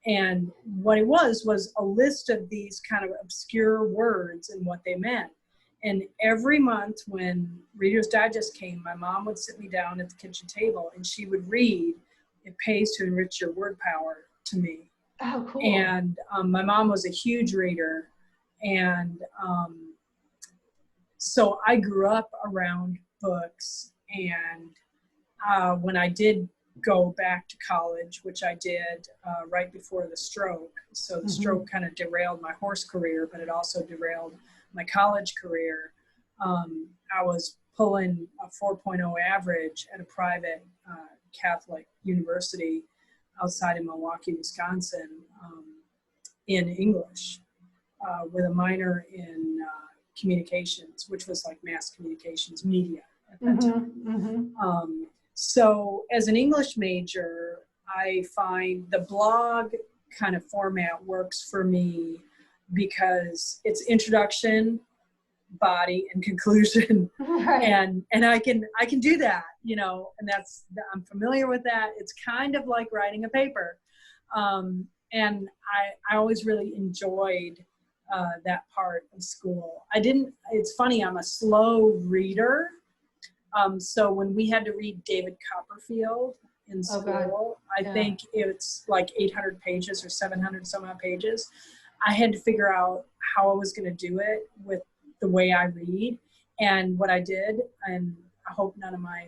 B: And what it was a list of these kind of obscure words and what they meant. And every month when Reader's Digest came, my mom would sit me down at the kitchen table and she would read "It Pays to Enrich Your Word Power" to me.
A: Oh, cool.
B: And my mom was a huge reader. And so I grew up around books. And when I did go back to college, which I did right before the stroke. So the stroke kind of derailed my horse career, but it also derailed my college career. I was pulling a 4.0 average at a private Catholic university outside of Milwaukee, Wisconsin, in English with a minor in communications, which was like mass communications media at that time. So as an English major, I find the blog kind of format works for me because it's introduction, body, and conclusion.
A: Right.
B: And I can do that, you know, and I'm familiar with that. It's kind of like writing a paper. And I always really enjoyed that part of school. It's funny, I'm a slow reader. So when we had to read David Copperfield in school, I think it's like 800 pages or 700 some odd pages. I had to figure out how I was going to do it with the way I read. And what I did, and I hope none of my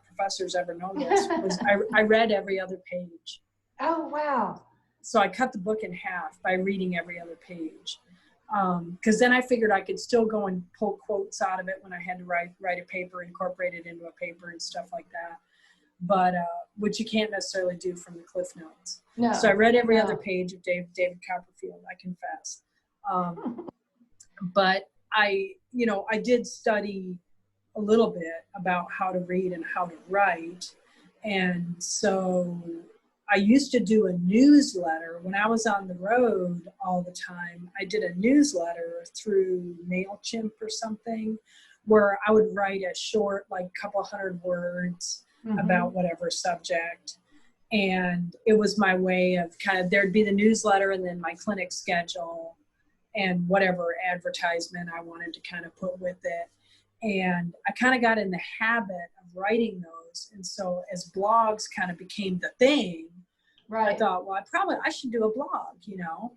B: professors ever know this, was I read every other page.
A: Oh, wow.
B: So I cut the book in half by reading every other page. Because then I figured I could still go and pull quotes out of it when I had to write a paper, incorporate it into a paper and stuff like that. But which you can't necessarily do from the Cliff Notes.
A: No.
B: So I read every other page of David Copperfield, I confess. But I did study a little bit about how to read and how to write. And so I used to do a newsletter when I was on the road all the time. I did a newsletter through MailChimp or something where I would write a short, like couple hundred words about whatever subject. And it was my way of there'd be the newsletter and then my clinic schedule and whatever advertisement I wanted to kind of put with it. And I kind of got in the habit of writing those. And so as blogs kind of became the thing, I thought, well, I should do a blog, you know?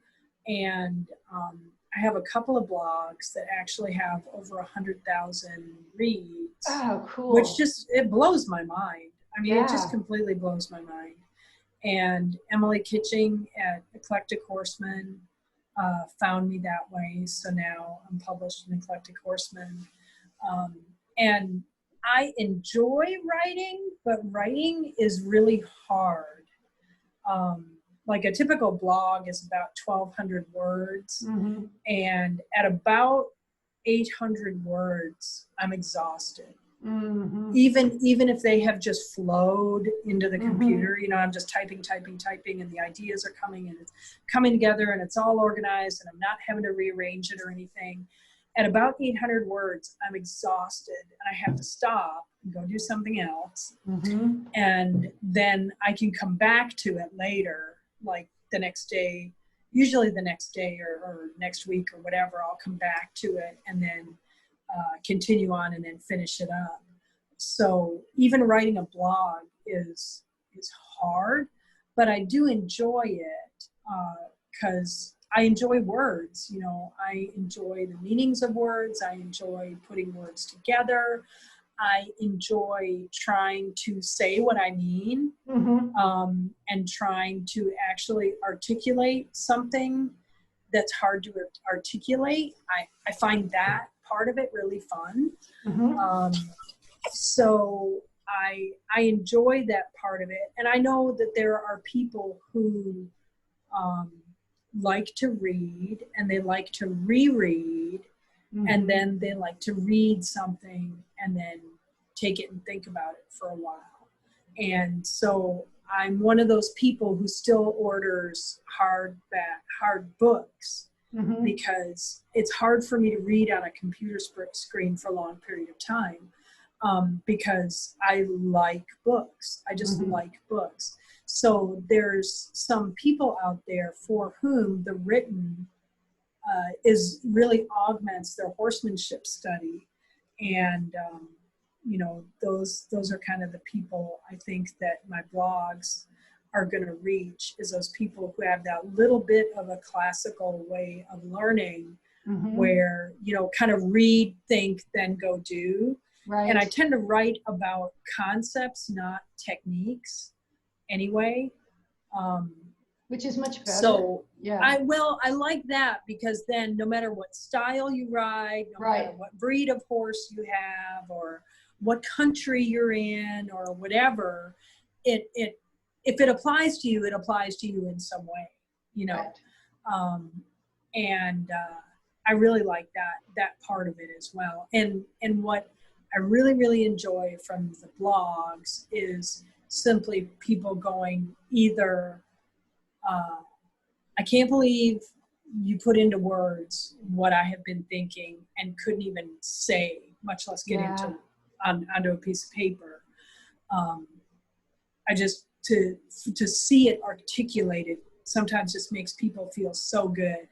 B: And I have a couple of blogs that actually have over 100,000 reads.
A: Oh, cool.
B: Which it blows my mind. I mean, it just completely blows my mind. And Emily Kitching at Eclectic Horseman found me that way. So now I'm published in Eclectic Horseman. And I enjoy writing, but writing is really hard. Like a typical blog is about 1,200 words. And at about 800 words, I'm exhausted. Even if they have just flowed into the computer, you know, I'm just typing, and the ideas are coming and it's coming together and it's all organized and I'm not having to rearrange it or anything. At about 800 words, I'm exhausted and I have to stop and go do something else. And then I can come back to it later, like the next day, usually the next day or next week or whatever, I'll come back to it and then continue on and then finish it up. So even writing a blog is hard, but I do enjoy it because I enjoy words. You know, I enjoy the meanings of words. I enjoy putting words together. I enjoy trying to say what I mean and trying to actually articulate something that's hard to articulate. I find that part of it really fun. So I enjoy that part of it. And I know that there are people who like to read and they like to reread and then they like to read something and then take it and think about it for a while. And so I'm one of those people who still orders hard books because it's hard for me to read on a computer screen for a long period of time, because I like books. I just like books. So there's some people out there for whom the written is really augments their horsemanship study. And you know, those are kind of the people I think that my blogs are going to reach, is those people who have that little bit of a classical way of learning, where, you know, kind of read, think, then go do. And I tend to write about concepts, not techniques anyway.
A: Which is much better.
B: So I like that, because then no matter what style you ride, no matter what breed of horse you have, or what country you're in, or whatever, if it applies to you, it applies to you in some way, you know. And I really like that part of it as well. And what I really, really enjoy from the blogs is simply people going either, I can't believe you put into words what I have been thinking and couldn't even say, much less get into onto a piece of paper. I just, to see it articulated sometimes just makes people feel so good.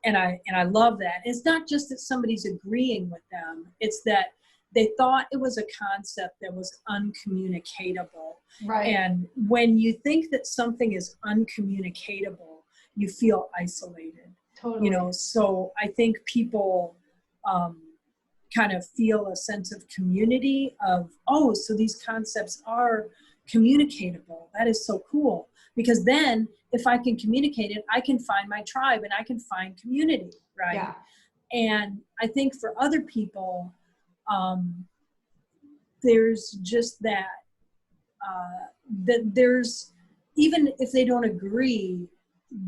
B: And I love that. It's not just that somebody's agreeing with them, it's that they thought it was a concept that was uncommunicatable. And when you think that something is uncommunicatable, you feel isolated. You know, so I think people kind of feel a sense of community of, oh, so these concepts are communicatable. That is so cool. Because then if I can communicate it, I can find my tribe and I can find community, right? And I think for other people, there's just that there's, even if they don't agree,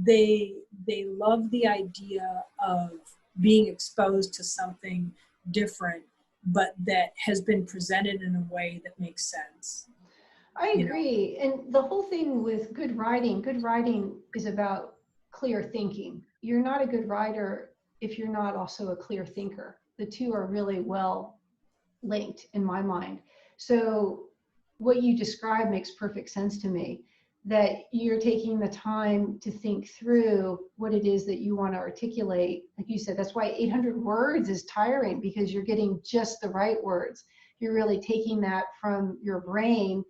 B: they love the idea of being exposed to something different, but that has been presented in a way that makes sense.
A: I agree. And the whole thing with good writing is about clear thinking. You're not a good writer if you're not also a clear thinker. The two are really well linked in my mind. So what you describe makes perfect sense to me, that you're taking the time to think through what it is that you want to articulate. Like you said, that's why 800 words is tiring, because you're getting just the right words. You're really taking that from your brain,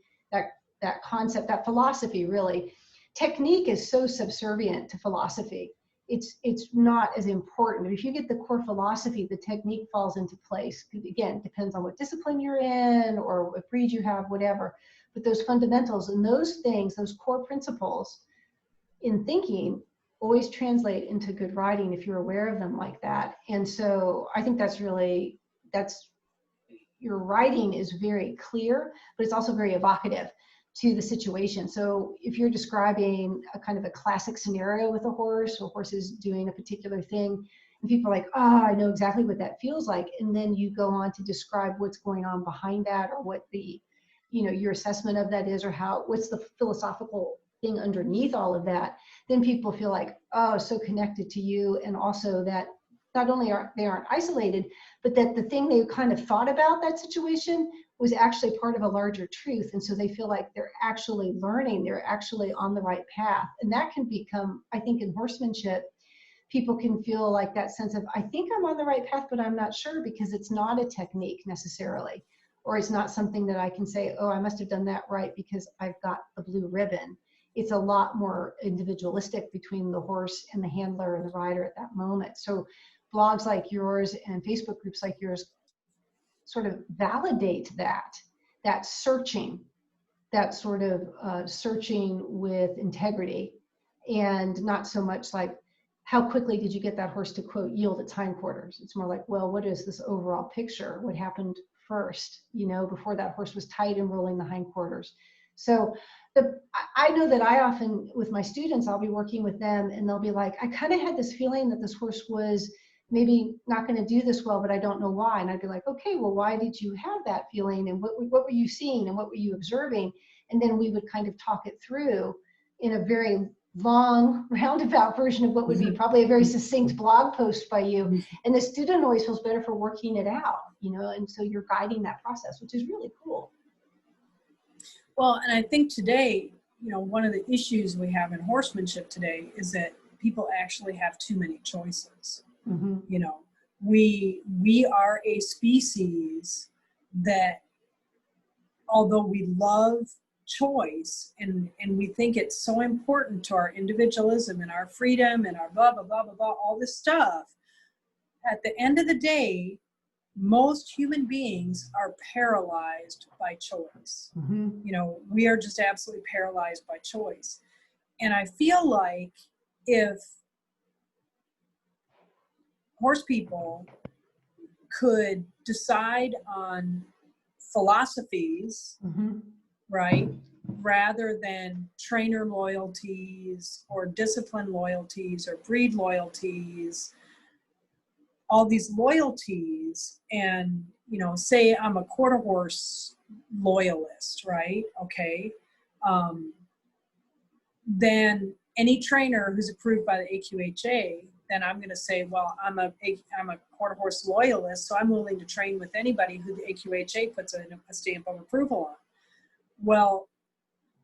A: that concept, that philosophy, really. Technique is so subservient to philosophy. It's not as important. If you get the core philosophy, the technique falls into place. Again, it depends on what discipline you're in or what breed you have, whatever. But those fundamentals and those things, those core principles in thinking, always translate into good writing if you're aware of them like that. And so I think your writing is very clear, but it's also very evocative to the situation. So if you're describing a kind of a classic scenario with a horse is doing a particular thing, and people are like, I know exactly what that feels like. And then you go on to describe what's going on behind that, or what the, your assessment of that is, or what's the philosophical thing underneath all of that. Then people feel like, so connected to you. And also that not only aren't isolated, but that the thing they kind of thought about that situation was actually part of a larger truth. And so they feel like they're actually learning, they're actually on the right path. And that can become, I think in horsemanship, people can feel like that sense of, I think I'm on the right path, but I'm not sure, because it's not a technique necessarily, or it's not something that I can say, I must have done that right because I've got the blue ribbon. It's a lot more individualistic between the horse and the handler and the rider at that moment. So blogs like yours and Facebook groups like yours sort of validate that searching, that sort of searching with integrity, and not so much like, how quickly did you get that horse to, quote, yield its hindquarters? It's more like, well, what is this overall picture? What happened first, before that horse was tight and rolling the hindquarters? So I know that I often, with my students, I'll be working with them and they'll be like, I kind of had this feeling that this horse was maybe not going to do this well, but I don't know why. And I'd be like, okay, well, why did you have that feeling? And what were you seeing and what were you observing? And then we would kind of talk it through in a very long roundabout version of what would be probably a very succinct blog post by you. And the student always feels better for working it out, you know, and so you're guiding that process, which is really cool.
B: Well, and I think today, you know, one of the issues we have in horsemanship today is that people actually have too many choices.
A: Mm-hmm.
B: You know, we are a species that, although we love choice and we think it's so important to our individualism and our freedom and our blah, blah, blah, blah, blah, all this stuff, at the end of the day, most human beings are paralyzed by choice.
A: Mm-hmm.
B: You know, we are just absolutely paralyzed by choice. And I feel like if horse people could decide on philosophies,
A: Mm-hmm.
B: right, rather than trainer loyalties or discipline loyalties or breed loyalties, all these loyalties, and, you know, say I'm a quarter horse loyalist, right? Okay. Then any trainer who's approved by the AQHA, then I'm going to say, well, I'm a quarter horse loyalist, so I'm willing to train with anybody who the AQHA puts a stamp of approval on. Well,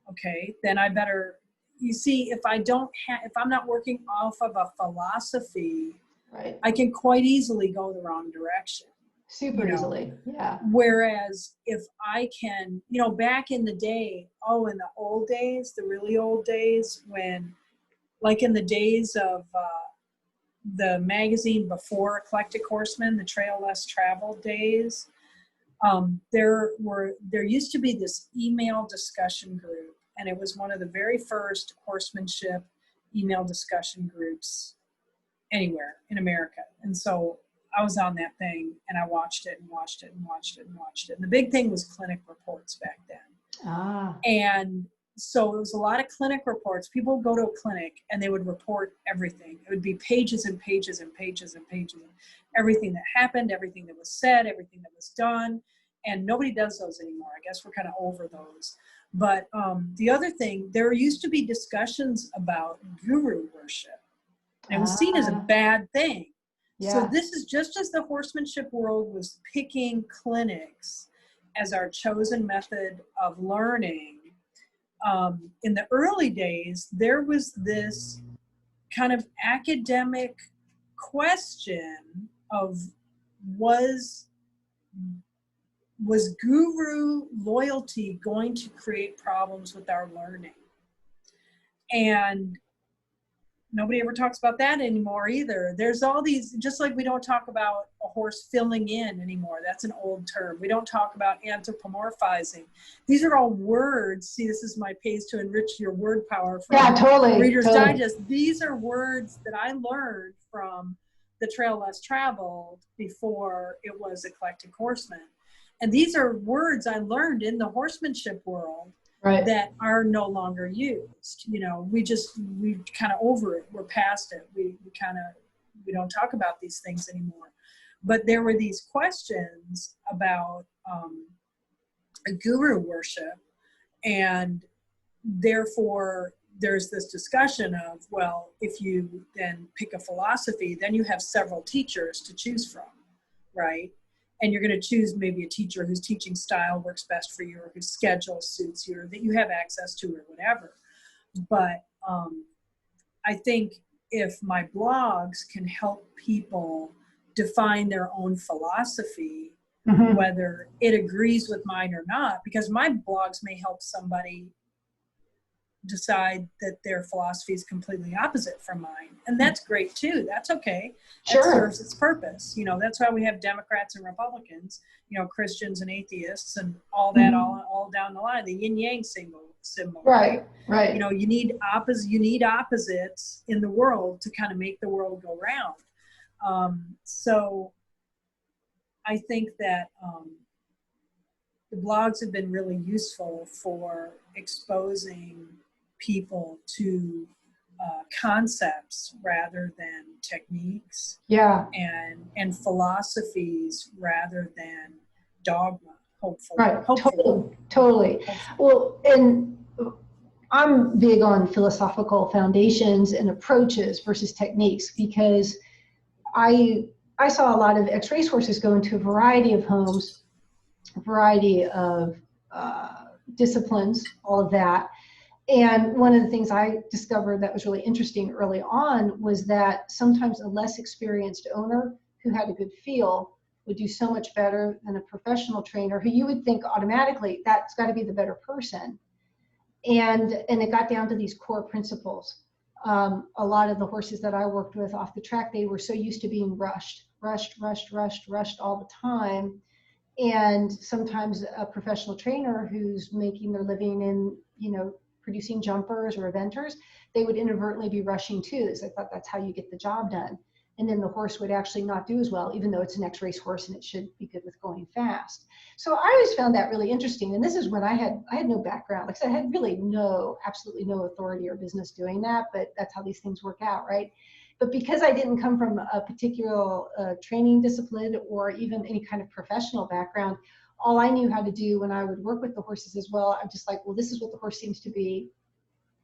B: okay, then I better, you see, if I'm not working off of a philosophy,
A: Right.
B: I can quite easily go the wrong direction.
A: Super easily. Yeah.
B: Whereas if I can, you know, back in the day, in the old days, the really old days, when, like in the days of the magazine before Eclectic Horseman, the Trail Less Traveled days, there used to be this email discussion group, and it was one of the very first horsemanship email discussion groups anywhere in America. And so I was on that thing, and I watched it and watched it and watched it and watched it. And the big thing was clinic reports back then. And so it was a lot of clinic reports. People would go to a clinic and they would report everything. It would be pages and pages and pages and pages. Everything that happened, everything that was said, everything that was done. And nobody does those anymore. I guess we're kind of over those. But the other thing, there used to be discussions about guru worship. And it was seen as a bad thing.
A: Yeah.
B: So this is just as the horsemanship world was picking clinics as our chosen method of learning. In the early days, there was this kind of academic question of was guru loyalty going to create problems with our learning? And nobody ever talks about that anymore either. There's all these, just like we don't talk about a horse filling in anymore. That's an old term. We don't talk about anthropomorphizing. These are all words. See, this is my page to enrich your word power from Reader's Digest. These are words that I learned from the Trail Less Traveled before it was Eclectic Horseman. And these are words I learned in the horsemanship world. Right. That are no longer used. You know, we kind of over it. We're past it. We don't talk about these things anymore. But there were these questions about guru worship, and therefore there's this discussion of, well, if you then pick a philosophy, then you have several teachers to choose from, right? And you're going to choose maybe a teacher whose teaching style works best for you, or whose schedule suits you, or that you have access to, or whatever. But I think if my blogs can help people define their own philosophy, mm-hmm. whether it agrees with mine or not, because my blogs may help somebody decide that their philosophy is completely opposite from mine. And that's great too. That's okay. That serves its purpose. You know, that's why we have Democrats and Republicans, you know, Christians and atheists and all that, mm-hmm. all down the line, the yin yang symbol. Right. You know, you need opposites in the world to kind of make the world go round. So I think that the blogs have been really useful for exposing people to concepts rather than techniques.
A: Yeah.
B: And philosophies rather than dogma, hopefully.
A: Right.
B: Hopefully.
A: Totally. Well, and I'm big on philosophical foundations and approaches versus techniques, because I saw a lot of ex racehorses go into a variety of homes, a variety of disciplines, all of that. And one of the things I discovered that was really interesting early on was that sometimes a less experienced owner who had a good feel would do so much better than a professional trainer who you would think automatically that's got to be the better person. And it got down to these core principles. A lot of the horses that I worked with off the track, they were so used to being rushed all the time. And sometimes a professional trainer who's making their living in, producing jumpers or eventers, they would inadvertently be rushing too. Because I thought that's how you get the job done. And then the horse would actually not do as well, even though it's an X-race horse and it should be good with going fast. So I always found that really interesting. And this is when I had no background. Like I said, I had really absolutely no authority or business doing that, but that's how these things work out, right? But because I didn't come from a particular training discipline or even any kind of professional background, all I knew how to do when I would work with the horses as well, I'm just like, well, this is what the horse seems to be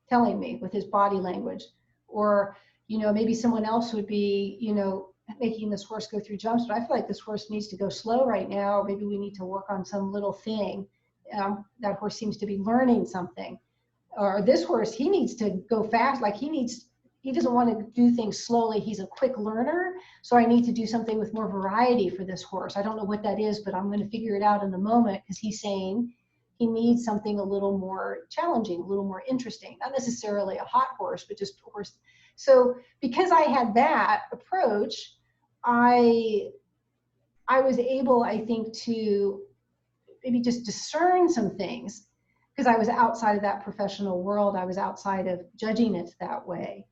A: telling me with his body language. Or, maybe someone else would be, making this horse go through jumps, but I feel like this horse needs to go slow right now, or maybe we need to work on some little thing. That horse seems to be learning something. Or this horse, he needs to go fast, like he doesn't want to do things slowly. He's a quick learner. So I need to do something with more variety for this horse. I don't know what that is, but I'm going to figure it out in the moment, because he's saying he needs something a little more challenging, a little more interesting. Not necessarily a hot horse, but just a horse. So because I had that approach, I was able, I think, to maybe just discern some things, because I was outside of that professional world. I was outside of judging it that way.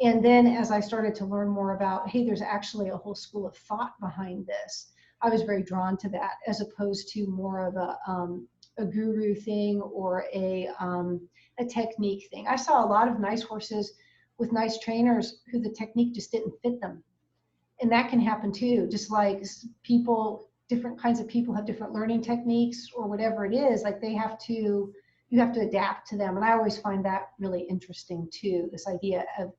A: And then as I started to learn more about, hey, there's actually a whole school of thought behind this, I was very drawn to that, as opposed to more of a guru thing or a technique thing. I saw a lot of nice horses with nice trainers who the technique just didn't fit them. And that can happen too, just like different kinds of people have different learning techniques or whatever it is, like you have to adapt to them. And I always find that really interesting too, this idea of,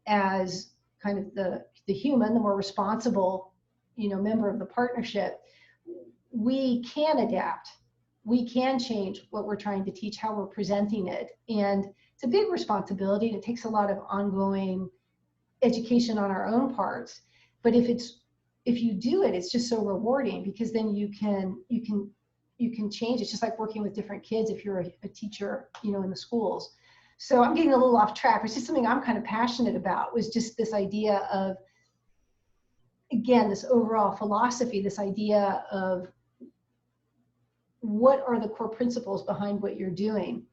A: as kind of the human, the more responsible, member of the partnership, we can adapt. We can change what we're trying to teach, how we're presenting it. And it's a big responsibility, and it takes a lot of ongoing education on our own parts. But if you do it, it's just so rewarding, because then you can change. It's just like working with different kids if you're a teacher, in the schools. So I'm getting a little off track. It's just something I'm kind of passionate about, was just this idea of, again, this overall philosophy, this idea of what are the core principles behind what you're doing.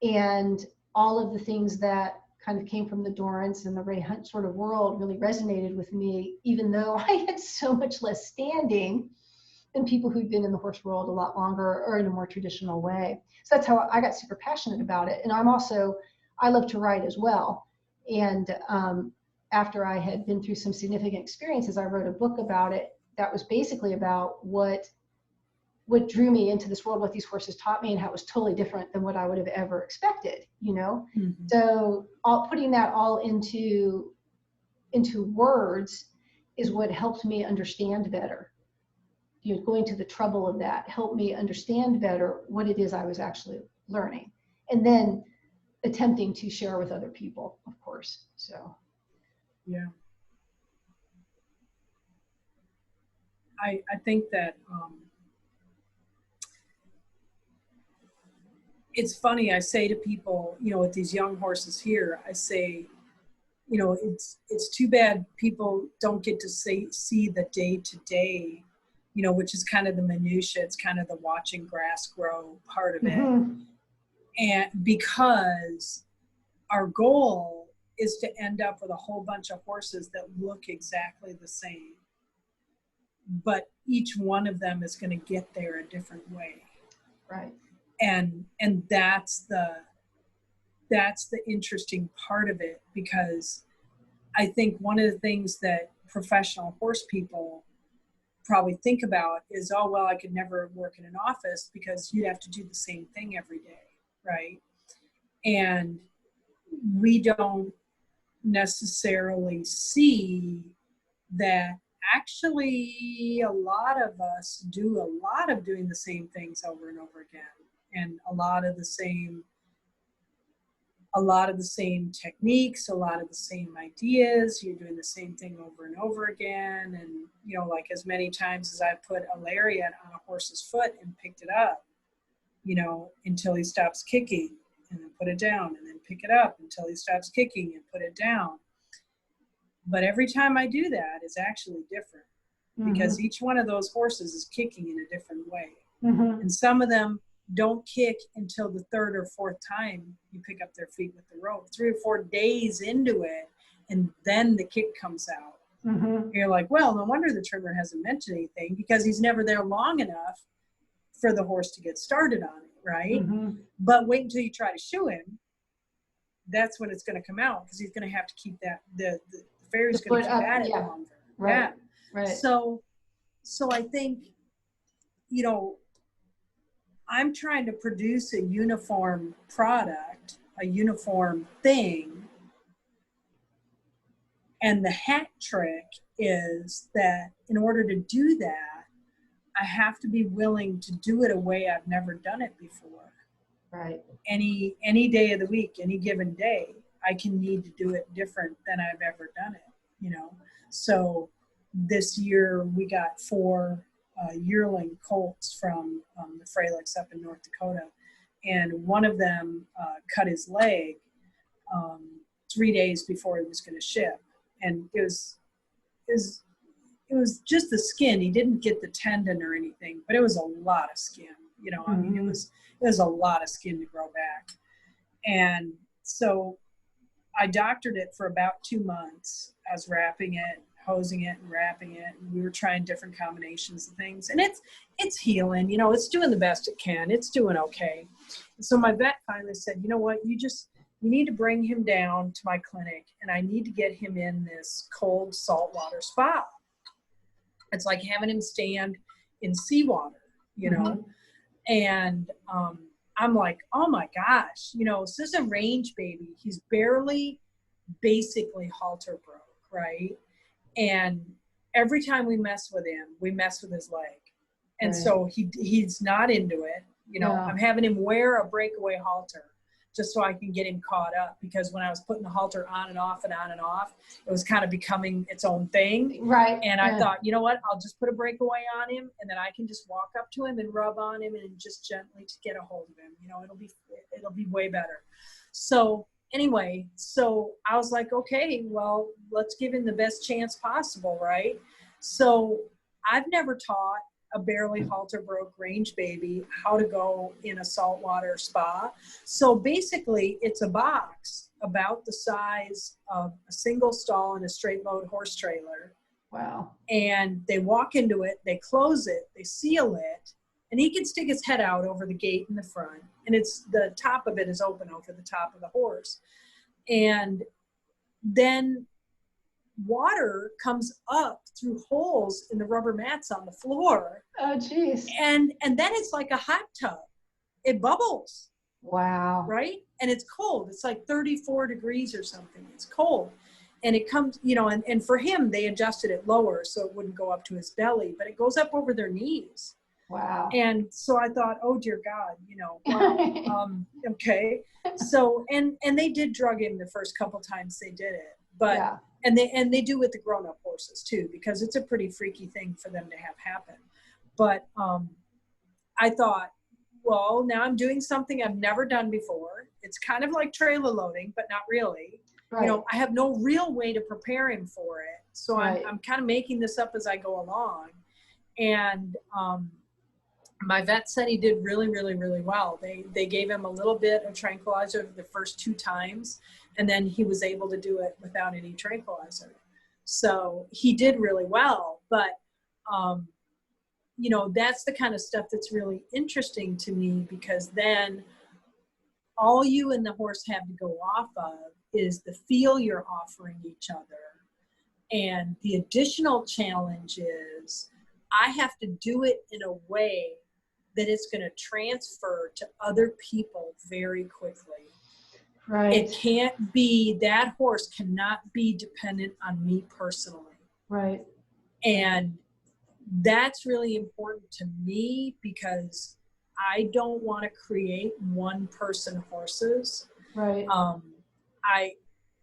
A: And all of the things that kind of came from the Dorrance and the Ray Hunt sort of world really resonated with me, even though I had so much less standing than people who've been in the horse world a lot longer or in a more traditional way. So that's how I got super passionate about it. And I love to write as well. And after I had been through some significant experiences, I wrote a book about it that was basically about what drew me into this world, what these horses taught me, and how it was totally different than what I would have ever expected, Mm-hmm. So putting that all into words is what helped me understand better. Going to the trouble of that helped me understand better what it is I was actually learning, and then attempting to share with other people, of course. So
B: yeah, I think that it's funny. I say to people, with these young horses here, I say, it's too bad people don't get to see the day-to-day, which is kind of the minutia. It's kind of the watching grass grow part of it. Mm-hmm. And because our goal is to end up with a whole bunch of horses that look exactly the same, but each one of them is going to get there a different way.
A: Right.
B: And that's the that's the interesting part of it, because I think one of the things that professional horse people probably think about is, oh, well, I could never work in an office because you'd have to do the same thing every day, right? And we don't necessarily see that actually a lot of us do a lot of doing the same things over and over again, and a lot of the same techniques, a lot of the same ideas. You're doing the same thing over and over again. And, you know, like as many times as I put a lariat on a horse's foot and picked it up, you know, until he stops kicking, and then put it down, and then pick it up until he stops kicking and put it down. But every time I do that, it's actually different, because each one of those horses is kicking in a different way. And some of them don't kick until the third or fourth time you pick up their feet with the rope, 3 or 4 days into it, and then the kick comes out. You're like, well, no wonder the trimmer hasn't mentioned anything, because he's never there long enough for the horse to get started on it, right? But wait until you try to shoe him. That's when it's going to come out, because he's going to have to keep that, the farrier's going to keep at it longer.
A: Right.
B: So I think, you know, I'm trying to produce a uniform product, a uniform thing. And the hat trick is that in order to do that, I have to be willing to do it a way I've never done it before.
A: Right.
B: Any day of the week, any given day, I can need to do it different than I've ever done it, you know? So this year we got 4 yearling colts from the Freliks up in North Dakota. And one of them cut his leg 3 days before he was going to ship. And it was just the skin. He didn't get the tendon or anything, but it was a lot of skin, you know, I mean, it was a lot of skin to grow back. And so I doctored it for about 2 months. I was wrapping it, hosing it, and wrapping it. And we were trying different combinations of things, and it's healing, you know, it's doing the best it can. It's doing okay. And so my vet finally said, you know what, you need to bring him down to my clinic, and I need to get him in this cold saltwater spa. It's like having him stand in seawater, you know? And I'm like, oh my gosh, you know, so this is a range baby. He's barely basically halter broke, right? And every time we mess with him, we mess with his leg. And so he's not into it. You know, I'm having him wear a breakaway halter just so I can get him caught up, because when I was putting the halter on and off, it was kind of becoming its own thing.
A: Right.
B: And I thought, you know what, I'll just put a breakaway on him, and then I can just walk up to him and rub on him and just gently to get a hold of him. You know, it'll be way better. So anyway, so I was like, okay, well, let's give him the best chance possible, right? So I've never taught a barely halter broke range baby how to go in a saltwater spa. So basically it's a box about the size of a single stall in a straight load horse trailer.
A: Wow.
B: And they walk into it, they close it, they seal it, and he can stick his head out over the gate in the front, and it's the top of it is open over the top of the horse. And then water comes up through holes in the rubber mats on the floor.
A: Oh, geez.
B: And then it's like a hot tub. It bubbles.
A: Wow.
B: Right? And it's cold. It's like 34 degrees or something. It's cold. And it comes, you know, and for him, they adjusted it lower so it wouldn't go up to his belly, but it goes up over their knees.
A: Wow.
B: And so I thought, oh dear God, you know, wow, okay. So, and they did drug him the first couple times they did it, but, and they do with the grown-up horses too, because it's a pretty freaky thing for them to have happen. But I thought, well, now I'm doing something I've never done before. It's kind of like trailer loading, but not really. Right. You know, I have no real way to prepare him for it. So I'm kind of making this up as I go along. And my vet said he did really, really, really well. They gave him a little bit of tranquilizer the first 2 times, and then he was able to do it without any tranquilizer. So he did really well. But, you know, that's the kind of stuff that's really interesting to me, because then all you and the horse have to go off of is the feel you're offering each other. And the additional challenge is I have to do it in a way that it's going to transfer to other people very quickly.
A: Right.
B: It can't be, that horse cannot be dependent on me personally.
A: Right.
B: And that's really important to me because I don't want to create one person horses.
A: Right.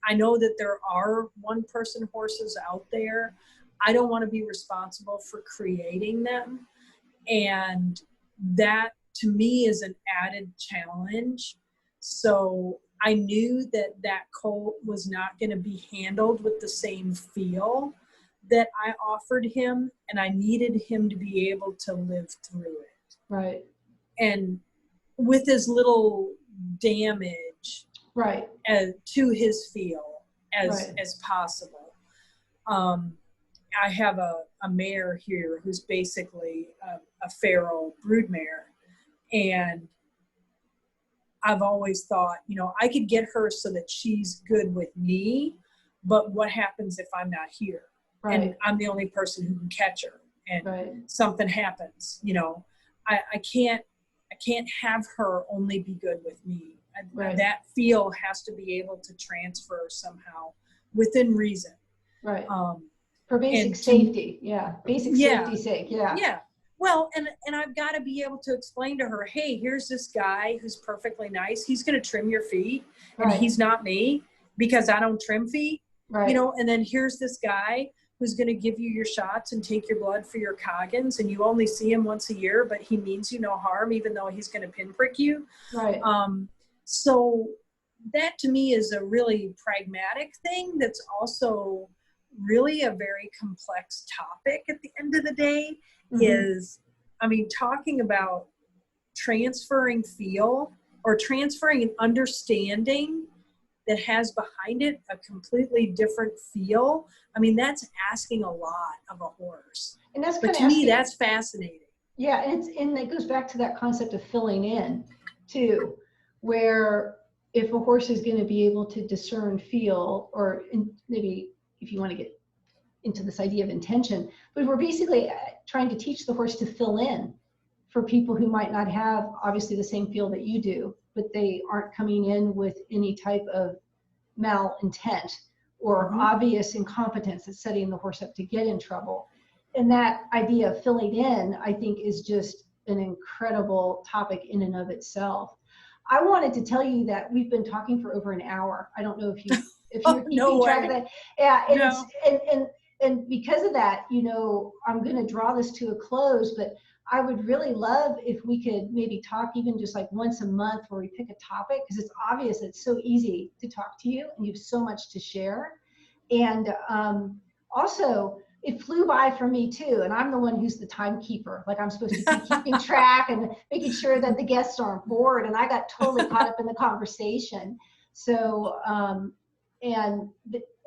B: I know that there are one person horses out there. I don't want to be responsible for creating them. And that to me is an added challenge. So I knew that that colt was not going to be handled with the same feel that I offered him, and I needed him to be able to live through it.
A: Right.
B: And with as little damage
A: right.
B: To his feel
A: right.
B: as possible. I have a mare here who's basically a feral broodmare, and I've always thought, you know, I could get her so that she's good with me, but what happens if I'm not here?
A: Right.
B: And I'm the only person who can catch her, and
A: right.
B: something happens, you know, I can't have her only be good with me.
A: Right.
B: That feel has to be able to transfer somehow within reason.
A: Right. For basic safety. Basic safety sake.
B: Yeah. Well, and I've got to be able to explain to her, hey, here's this guy who's perfectly nice. He's going to trim your feet, and he's not me because I don't trim feet.
A: Right.
B: You know, and then here's this guy who's going to give you your shots and take your blood for your Coggins, and you only see him once a year, but he means you no harm, even though he's going to pinprick you.
A: Right.
B: So that to me is a really pragmatic thing that's also really a very complex topic at the end of the day. Is, I mean, talking about transferring feel or transferring an understanding that has behind it a completely different feel. I mean, that's asking a lot of a horse.
A: And that's
B: but to me, that's fascinating.
A: Yeah, and it goes back to that concept of filling in too, where if a horse is going to be able to discern feel, or maybe if you want to get into this idea of intention, but we're basically trying to teach the horse to fill in for people who might not have obviously the same feel that you do, but they aren't coming in with any type of malintent or obvious incompetence that's setting the horse up to get in trouble. And that idea of filling in, I think, is just an incredible topic in and of itself. I wanted to tell you that we've been talking for over an hour. I don't know if you're keeping track of that. Yeah, and because of that, you know, I'm going to draw this to a close, but I would really love if we could maybe talk even just like once a month where we pick a topic, because it's obvious it's so easy to talk to you and you have so much to share. And also, it flew by for me too, and I'm the one who's the timekeeper. Like, I'm supposed to be keeping track and making sure that the guests aren't bored, and I got totally caught up in the conversation. So,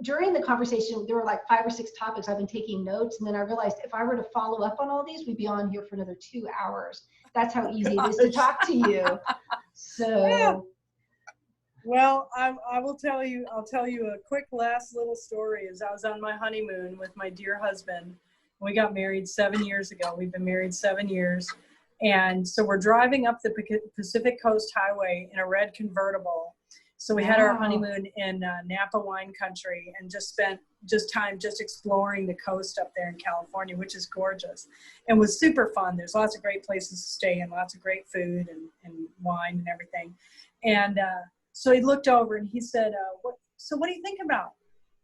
A: during the conversation, there were like 5 or 6 topics. I've been taking notes, and then I realized if I were to follow up on all these, we'd be on here for another 2 hours. That's how easy it is to talk to you. So.
B: Yeah. Well, I'll tell you a quick last little story. Is I was on my honeymoon with my dear husband. We got married 7 years ago. We've been married 7 years. And so we're driving up the Pacific Coast Highway in a red convertible. So we had our honeymoon in Napa wine country and just spent time exploring the coast up there in California, which is gorgeous and was super fun. There's lots of great places to stay and lots of great food and wine and everything. And so he looked over and he said, what do you think about?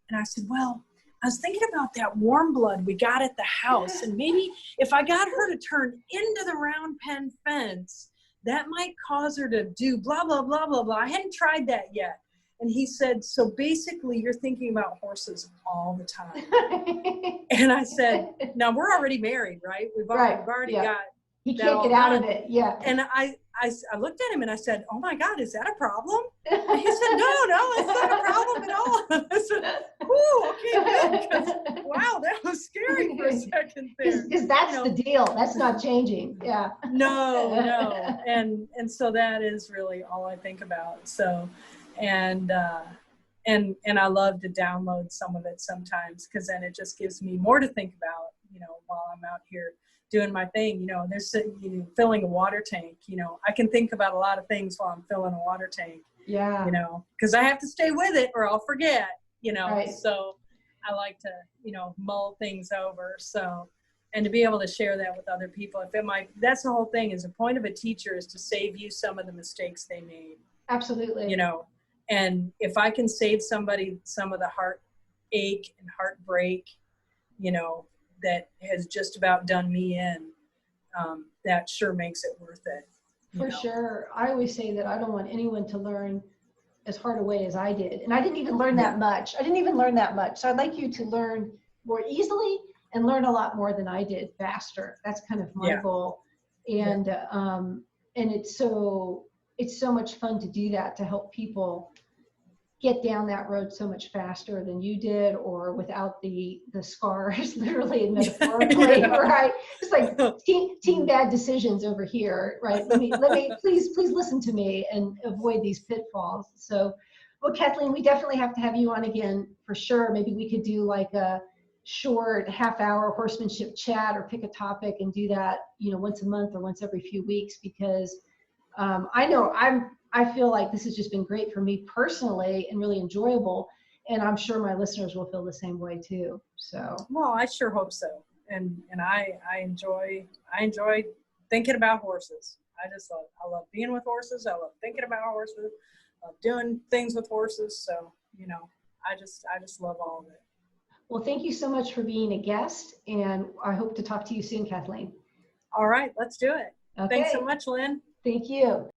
B: And I said, well, I was thinking about that warm blood we got at the house. And maybe if I got her to turn into the round pen fence, that might cause her to do blah, blah, blah, blah, blah. I hadn't tried that yet. And he said, so basically you're thinking about horses all the time. And I said, now we're already married, right? We've already got
A: He
B: that
A: can't
B: all
A: get out of
B: done.
A: it. Yeah.
B: And I looked at him and I said, "Oh my God, is that a problem?" And he said, "No, it's not a problem at all." I said, "Ooh, okay, good." 'Cause, wow, that was scary for a second there.
A: Because that's the deal. That's not changing. Yeah.
B: No. And so that is really all I think about. So, and I love to download some of it sometimes, because then it just gives me more to think about, while I'm out here doing my thing. There's filling a water tank. I can think about a lot of things while I'm filling a water tank.
A: Yeah.
B: Because I have to stay with it or I'll forget.
A: Right.
B: So I like to mull things over. So, and to be able to share that with other people, that's the whole thing. Is the point of a teacher is to save you some of the mistakes they made.
A: Absolutely.
B: And if I can save somebody some of the heartache and heartbreak, that has just about done me in, that sure makes it worth it.
A: For sure. I always say that I don't want anyone to learn as hard a way as I did. And I didn't even learn that much. So I'd like you to learn more easily and learn a lot more than I did faster. That's kind of my goal. And it's so much fun to do that, to help people get down that road so much faster than you did, or without the scars, literally and metaphorically, right? It's like team bad decisions over here, right? Let me please listen to me and avoid these pitfalls. So, well, Kathleen, we definitely have to have you on again for sure. Maybe we could do like a short half-hour horsemanship chat, or pick a topic and do that, once a month or once every few weeks, because I feel like this has just been great for me personally and really enjoyable. And I'm sure my listeners will feel the same way too. So.
B: Well, I sure hope so. And I enjoy thinking about horses. I love being with horses. I love thinking about horses. I love doing things with horses. So, I just love all of it.
A: Well, thank you so much for being a guest, and I hope to talk to you soon, Kathleen.
B: All right, let's do it.
A: Okay.
B: Thanks so much, Lynn.
A: Thank you.